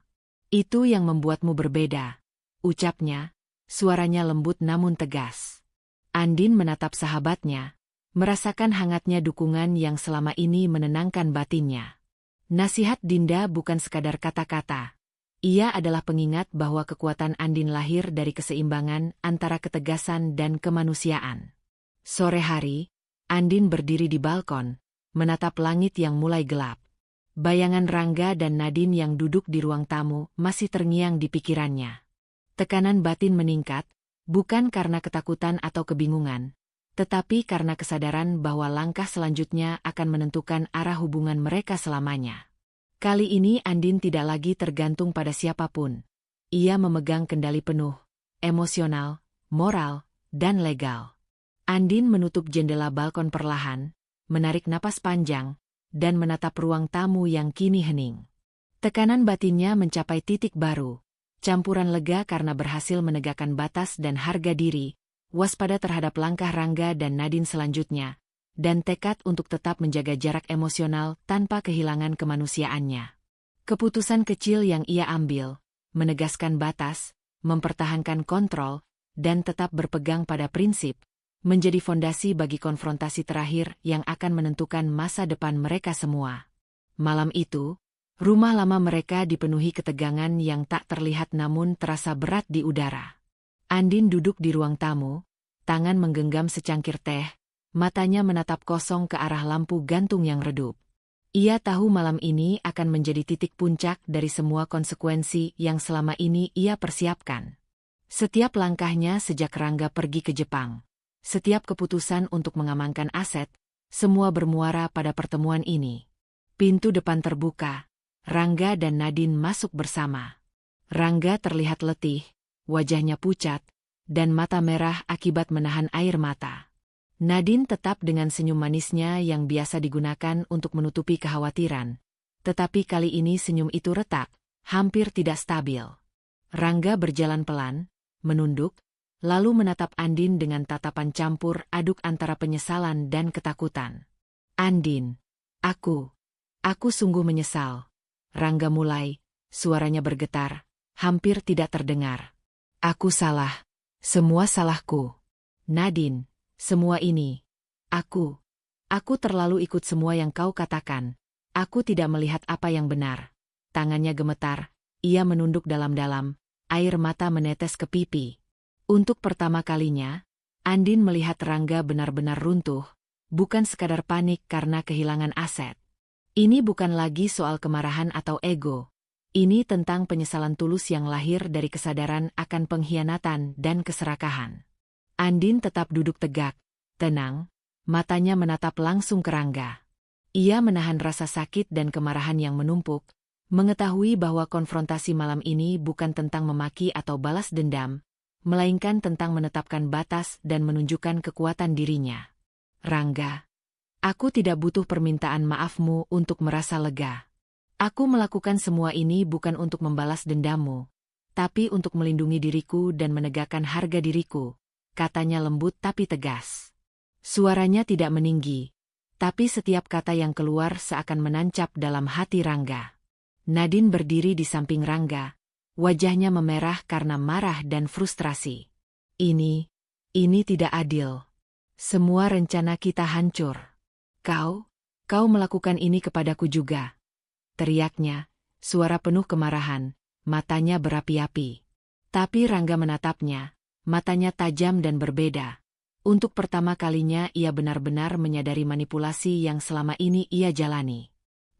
Itu yang membuatmu berbeda, ucapnya, suaranya lembut namun tegas. Andin menatap sahabatnya, merasakan hangatnya dukungan yang selama ini menenangkan batinnya. Nasihat Dinda bukan sekadar kata-kata. Ia adalah pengingat bahwa kekuatan Andin lahir dari keseimbangan antara ketegasan dan kemanusiaan. Sore hari, Andin berdiri di balkon, menatap langit yang mulai gelap. Bayangan Rangga dan Nadine yang duduk di ruang tamu masih terngiang di pikirannya. Tekanan batin meningkat, bukan karena ketakutan atau kebingungan, tetapi karena kesadaran bahwa langkah selanjutnya akan menentukan arah hubungan mereka selamanya. Kali ini Andin tidak lagi tergantung pada siapapun. Ia memegang kendali penuh, emosional, moral, dan legal. Andin menutup jendela balkon perlahan, menarik napas panjang, dan menatap ruang tamu yang kini hening. Tekanan batinnya mencapai titik baru, campuran lega karena berhasil menegakkan batas dan harga diri, waspada terhadap langkah Rangga dan Nadine selanjutnya, dan tekad untuk tetap menjaga jarak emosional tanpa kehilangan kemanusiaannya. Keputusan kecil yang ia ambil, menegaskan batas, mempertahankan kontrol, dan tetap berpegang pada prinsip, menjadi fondasi bagi konfrontasi terakhir yang akan menentukan masa depan mereka semua. Malam itu, rumah lama mereka dipenuhi ketegangan yang tak terlihat namun terasa berat di udara. Andin duduk di ruang tamu, tangan menggenggam secangkir teh, matanya menatap kosong ke arah lampu gantung yang redup. Ia tahu malam ini akan menjadi titik puncak dari semua konsekuensi yang selama ini ia persiapkan. Setiap langkahnya sejak Rangga pergi ke Jepang, setiap keputusan untuk mengamankan aset, semua bermuara pada pertemuan ini. Pintu depan terbuka, Rangga dan Nadine masuk bersama. Rangga terlihat letih, wajahnya pucat, dan mata merah akibat menahan air mata. Nadine tetap dengan senyum manisnya yang biasa digunakan untuk menutupi kekhawatiran, tetapi kali ini senyum itu retak, hampir tidak stabil. Rangga berjalan pelan, menunduk, lalu menatap Andin dengan tatapan campur aduk antara penyesalan dan ketakutan. Andin, aku sungguh menyesal. Rangga mulai, suaranya bergetar, hampir tidak terdengar. Aku salah, semua salahku. Nadine, semua ini, aku Aku terlalu ikut semua yang kau katakan. Aku tidak melihat apa yang benar. Tangannya gemetar, ia menunduk dalam-dalam, air mata menetes ke pipi. Untuk pertama kalinya, Andin melihat Rangga benar-benar runtuh, bukan sekadar panik karena kehilangan aset. Ini bukan lagi soal kemarahan atau ego. Ini tentang penyesalan tulus yang lahir dari kesadaran akan pengkhianatan dan keserakahan. Andin tetap duduk tegak, tenang, matanya menatap langsung ke Rangga. Ia menahan rasa sakit dan kemarahan yang menumpuk, mengetahui bahwa konfrontasi malam ini bukan tentang memaki atau balas dendam, melainkan tentang menetapkan batas dan menunjukkan kekuatan dirinya. Rangga, aku tidak butuh permintaan maafmu untuk merasa lega. Aku melakukan semua ini bukan untuk membalas dendammu, tapi untuk melindungi diriku dan menegakkan harga diriku, katanya lembut tapi tegas. Suaranya tidak meninggi, tapi setiap kata yang keluar seakan menancap dalam hati Rangga. Nadine berdiri di samping Rangga, wajahnya memerah karena marah dan frustrasi. Ini tidak adil. Semua rencana kita hancur. Kau melakukan ini kepadaku juga. Teriaknya, suara penuh kemarahan, matanya berapi-api. Tapi Rangga menatapnya, matanya tajam dan berbeda. Untuk pertama kalinya ia benar-benar menyadari manipulasi yang selama ini ia jalani.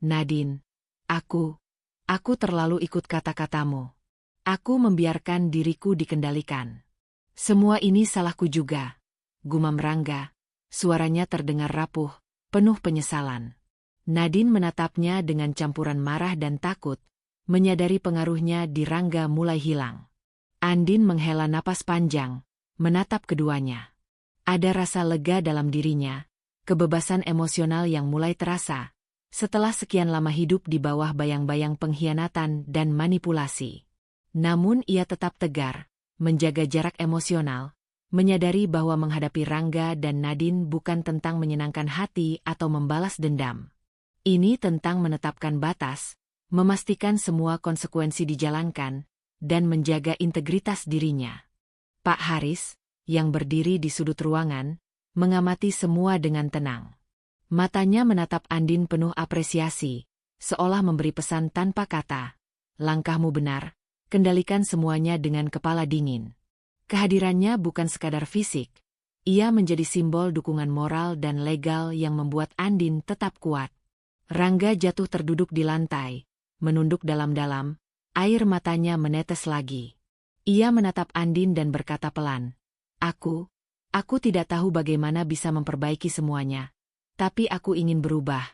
Nadine, aku terlalu ikut kata-katamu. Aku membiarkan diriku dikendalikan. Semua ini salahku juga, gumam Rangga, suaranya terdengar rapuh, penuh penyesalan. Nadine menatapnya dengan campuran marah dan takut, menyadari pengaruhnya di Rangga mulai hilang. Andin menghela napas panjang, menatap keduanya. Ada rasa lega dalam dirinya, kebebasan emosional yang mulai terasa, setelah sekian lama hidup di bawah bayang-bayang pengkhianatan dan manipulasi. Namun ia tetap tegar, menjaga jarak emosional, menyadari bahwa menghadapi Rangga dan Nadine bukan tentang menyenangkan hati atau membalas dendam. Ini tentang menetapkan batas, memastikan semua konsekuensi dijalankan, dan menjaga integritas dirinya. Pak Haris, yang berdiri di sudut ruangan, mengamati semua dengan tenang. Matanya menatap Andin penuh apresiasi, seolah memberi pesan tanpa kata. Langkahmu benar, kendalikan semuanya dengan kepala dingin. Kehadirannya bukan sekadar fisik, ia menjadi simbol dukungan moral dan legal yang membuat Andin tetap kuat. Rangga jatuh terduduk di lantai, menunduk dalam-dalam, air matanya menetes lagi. Ia menatap Andin dan berkata pelan, Aku tidak tahu bagaimana bisa memperbaiki semuanya, tapi aku ingin berubah.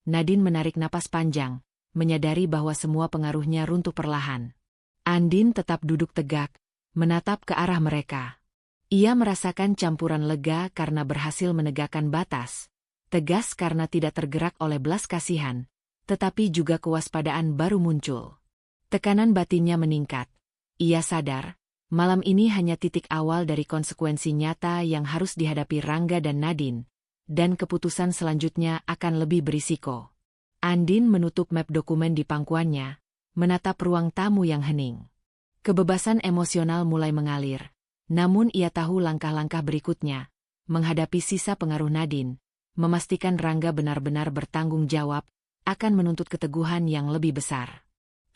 Nadine menarik napas panjang, menyadari bahwa semua pengaruhnya runtuh perlahan. Andin tetap duduk tegak, menatap ke arah mereka. Ia merasakan campuran lega karena berhasil menegakkan batas, tegas karena tidak tergerak oleh belas kasihan, tetapi juga kewaspadaan baru muncul. Tekanan batinnya meningkat. Ia sadar, malam ini hanya titik awal dari konsekuensi nyata yang harus dihadapi Rangga dan Nadine, dan keputusan selanjutnya akan lebih berisiko. Andin menutup map dokumen di pangkuannya, menatap ruang tamu yang hening. Kebebasan emosional mulai mengalir, namun ia tahu langkah-langkah berikutnya, menghadapi sisa pengaruh Nadine, memastikan Rangga benar-benar bertanggung jawab, akan menuntut keteguhan yang lebih besar.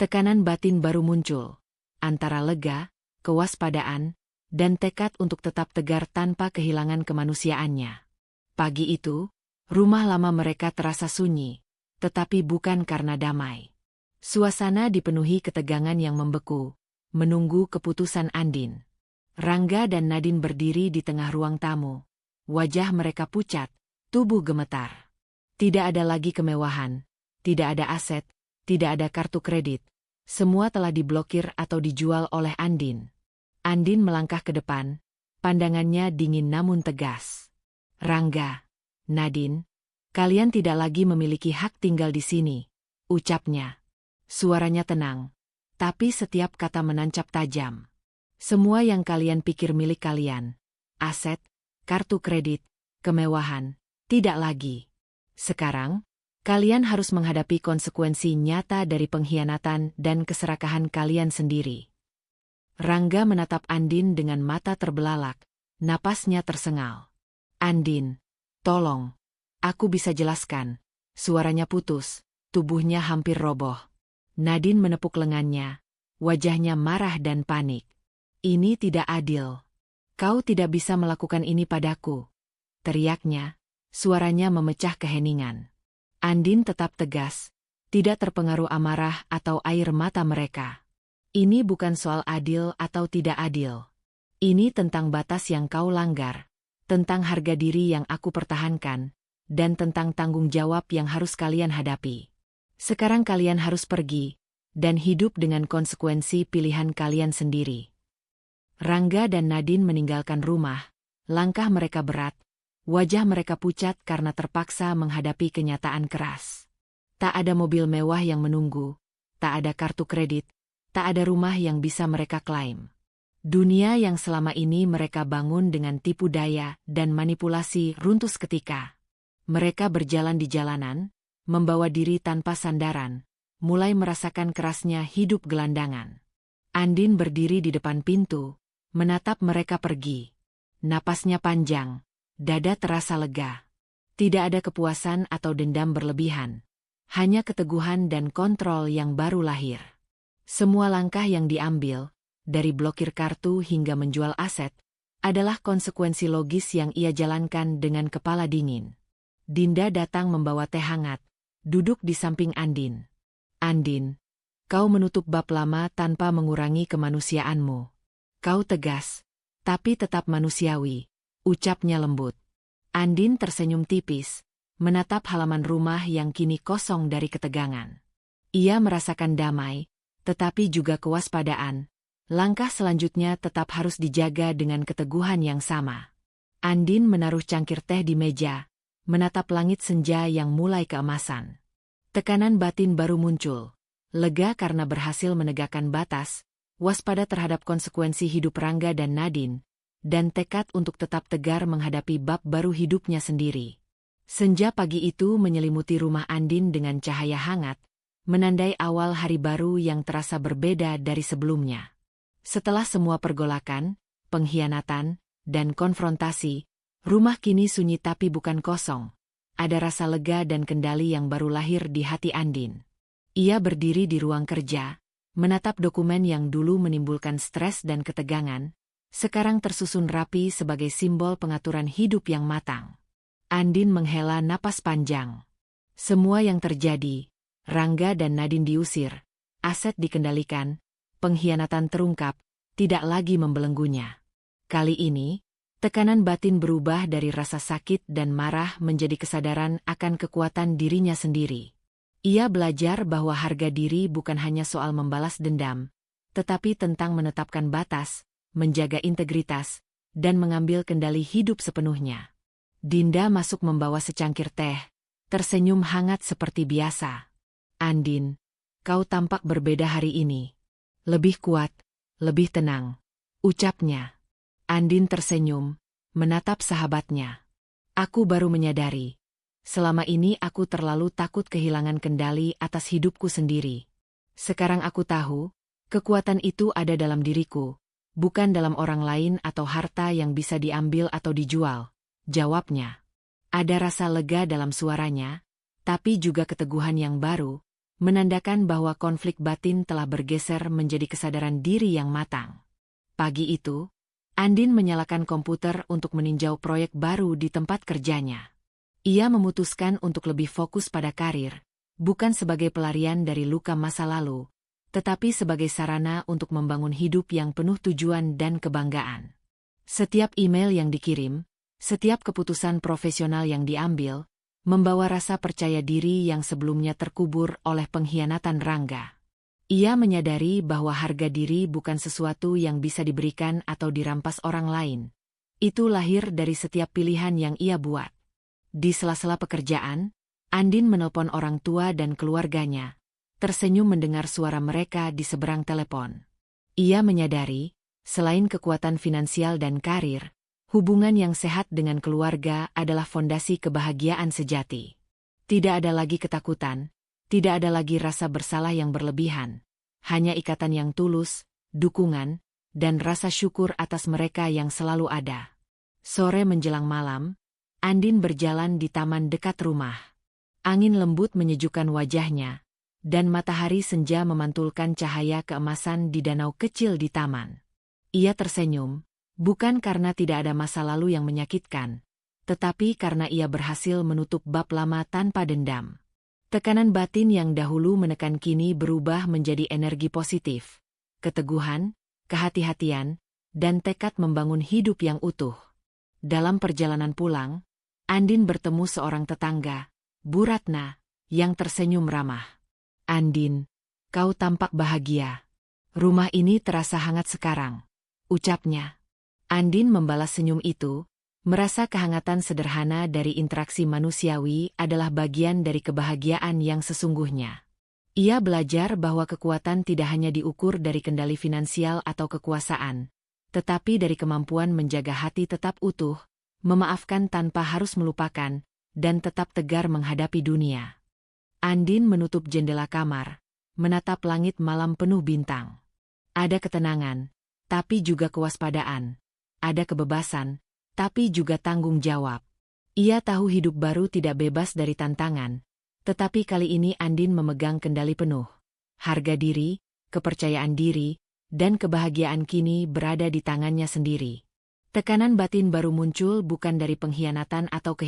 Tekanan batin baru muncul, antara lega, kewaspadaan, dan tekad untuk tetap tegar tanpa kehilangan kemanusiaannya. Pagi itu, rumah lama mereka terasa sunyi, tetapi bukan karena damai. Suasana dipenuhi ketegangan yang membeku, menunggu keputusan Andin. Rangga dan Nadine berdiri di tengah ruang tamu. Wajah mereka pucat, tubuh gemetar. Tidak ada lagi kemewahan, tidak ada aset, tidak ada kartu kredit. Semua telah diblokir atau dijual oleh Andin. Andin melangkah ke depan, pandangannya dingin namun tegas. Rangga, Nadine, kalian tidak lagi memiliki hak tinggal di sini, ucapnya. Suaranya tenang, tapi setiap kata menancap tajam. Semua yang kalian pikir milik kalian, aset, kartu kredit, kemewahan, tidak lagi. Sekarang, kalian harus menghadapi konsekuensi nyata dari pengkhianatan dan keserakahan kalian sendiri. Rangga menatap Andin dengan mata terbelalak, napasnya tersengal. Andin, Tolong. Aku bisa jelaskan. Suaranya putus, tubuhnya hampir roboh. Nadine menepuk lengannya, wajahnya marah dan panik. Ini tidak adil. Kau tidak bisa melakukan ini padaku. Teriaknya, suaranya memecah keheningan. Andin tetap tegas, tidak terpengaruh amarah atau air mata mereka. Ini bukan soal adil atau tidak adil. Ini tentang batas yang kau langgar, tentang harga diri yang aku pertahankan, dan tentang tanggung jawab yang harus kalian hadapi. Sekarang kalian harus pergi, dan hidup dengan konsekuensi pilihan kalian sendiri. Rangga dan Nadine meninggalkan rumah, langkah mereka berat, wajah mereka pucat karena terpaksa menghadapi kenyataan keras. Tak ada mobil mewah yang menunggu, tak ada kartu kredit, tak ada rumah yang bisa mereka klaim. Dunia yang selama ini mereka bangun dengan tipu daya dan manipulasi runtuh seketika. Mereka berjalan di jalanan, membawa diri tanpa sandaran, mulai merasakan kerasnya hidup gelandangan. Andin berdiri di depan pintu, menatap mereka pergi. Napasnya panjang, dada terasa lega. Tidak ada kepuasan atau dendam berlebihan. Hanya keteguhan dan kontrol yang baru lahir. Semua langkah yang diambil, dari blokir kartu hingga menjual aset, adalah konsekuensi logis yang ia jalankan dengan kepala dingin. Dinda datang membawa teh hangat, duduk di samping Andin. Andin, kau menutup bab lama tanpa mengurangi kemanusiaanmu. Kau tegas, tapi tetap manusiawi, ucapnya lembut. Andin tersenyum tipis, menatap halaman rumah yang kini kosong dari ketegangan. Ia merasakan damai, tetapi juga kewaspadaan. Langkah selanjutnya tetap harus dijaga dengan keteguhan yang sama. Andin menaruh cangkir teh di meja, menatap langit senja yang mulai keemasan. Tekanan batin baru muncul, lega karena berhasil menegakkan batas, waspada terhadap konsekuensi hidup Rangga dan Nadine, dan tekad untuk tetap tegar menghadapi bab baru hidupnya sendiri. Senja pagi itu menyelimuti rumah Andin dengan cahaya hangat, menandai awal hari baru yang terasa berbeda dari sebelumnya. Setelah semua pergolakan, pengkhianatan, dan konfrontasi, rumah kini sunyi tapi bukan kosong. Ada rasa lega dan kendali yang baru lahir di hati Andin. Ia berdiri di ruang kerja, menatap dokumen yang dulu menimbulkan stres dan ketegangan, sekarang tersusun rapi sebagai simbol pengaturan hidup yang matang. Andin menghela napas panjang. Semua yang terjadi, Rangga dan Nadine diusir, aset dikendalikan, pengkhianatan terungkap, tidak lagi membelenggunya. Kali ini, tekanan batin berubah dari rasa sakit dan marah menjadi kesadaran akan kekuatan dirinya sendiri. Ia belajar bahwa harga diri bukan hanya soal membalas dendam, tetapi tentang menetapkan batas, menjaga integritas, dan mengambil kendali hidup sepenuhnya. Dinda masuk membawa secangkir teh, tersenyum hangat seperti biasa. Andin, kau tampak berbeda hari ini. Lebih kuat, lebih tenang, ucapnya. Andin tersenyum, menatap sahabatnya. Aku baru menyadari. Selama ini aku terlalu takut kehilangan kendali atas hidupku sendiri. Sekarang aku tahu, kekuatan itu ada dalam diriku, bukan dalam orang lain atau harta yang bisa diambil atau dijual, jawabnya. Ada rasa lega dalam suaranya, tapi juga keteguhan yang baru, menandakan bahwa konflik batin telah bergeser menjadi kesadaran diri yang matang. Pagi itu, Andin menyalakan komputer untuk meninjau proyek baru di tempat kerjanya. Ia memutuskan untuk lebih fokus pada karir, bukan sebagai pelarian dari luka masa lalu, tetapi sebagai sarana untuk membangun hidup yang penuh tujuan dan kebanggaan. Setiap email yang dikirim, setiap keputusan profesional yang diambil, membawa rasa percaya diri yang sebelumnya terkubur oleh pengkhianatan Rangga. Ia menyadari bahwa harga diri bukan sesuatu yang bisa diberikan atau dirampas orang lain. Itu lahir dari setiap pilihan yang ia buat. Di sela-sela pekerjaan, Andin menelpon orang tua dan keluarganya, tersenyum mendengar suara mereka di seberang telepon. Ia menyadari, selain kekuatan finansial dan karir, hubungan yang sehat dengan keluarga adalah fondasi kebahagiaan sejati. Tidak ada lagi ketakutan, tidak ada lagi rasa bersalah yang berlebihan, hanya ikatan yang tulus, dukungan, dan rasa syukur atas mereka yang selalu ada. Sore menjelang malam, Andin berjalan di taman dekat rumah. Angin lembut menyejukkan wajahnya, dan matahari senja memantulkan cahaya keemasan di danau kecil di taman. Ia tersenyum, bukan karena tidak ada masa lalu yang menyakitkan, tetapi karena ia berhasil menutup bab lama tanpa dendam. Tekanan batin yang dahulu menekan kini berubah menjadi energi positif, keteguhan, kehati-hatian, dan tekad membangun hidup yang utuh. Dalam perjalanan pulang, Andin bertemu seorang tetangga, Bu Ratna, yang tersenyum ramah. "Andin, kau tampak bahagia. Rumah ini terasa hangat sekarang," ucapnya. Andin membalas senyum itu, merasa kehangatan sederhana dari interaksi manusiawi adalah bagian dari kebahagiaan yang sesungguhnya. Ia belajar bahwa kekuatan tidak hanya diukur dari kendali finansial atau kekuasaan, tetapi dari kemampuan menjaga hati tetap utuh, memaafkan tanpa harus melupakan, dan tetap tegar menghadapi dunia. Andin menutup jendela kamar, menatap langit malam penuh bintang. Ada ketenangan, tapi juga kewaspadaan. Ada kebebasan, tapi juga tanggung jawab. Ia tahu hidup baru tidak bebas dari tantangan, tetapi kali ini Andin memegang kendali penuh. Harga diri, kepercayaan diri, dan kebahagiaan kini berada di tangannya sendiri. Tekanan batin baru muncul bukan dari pengkhianatan atau kehilangan.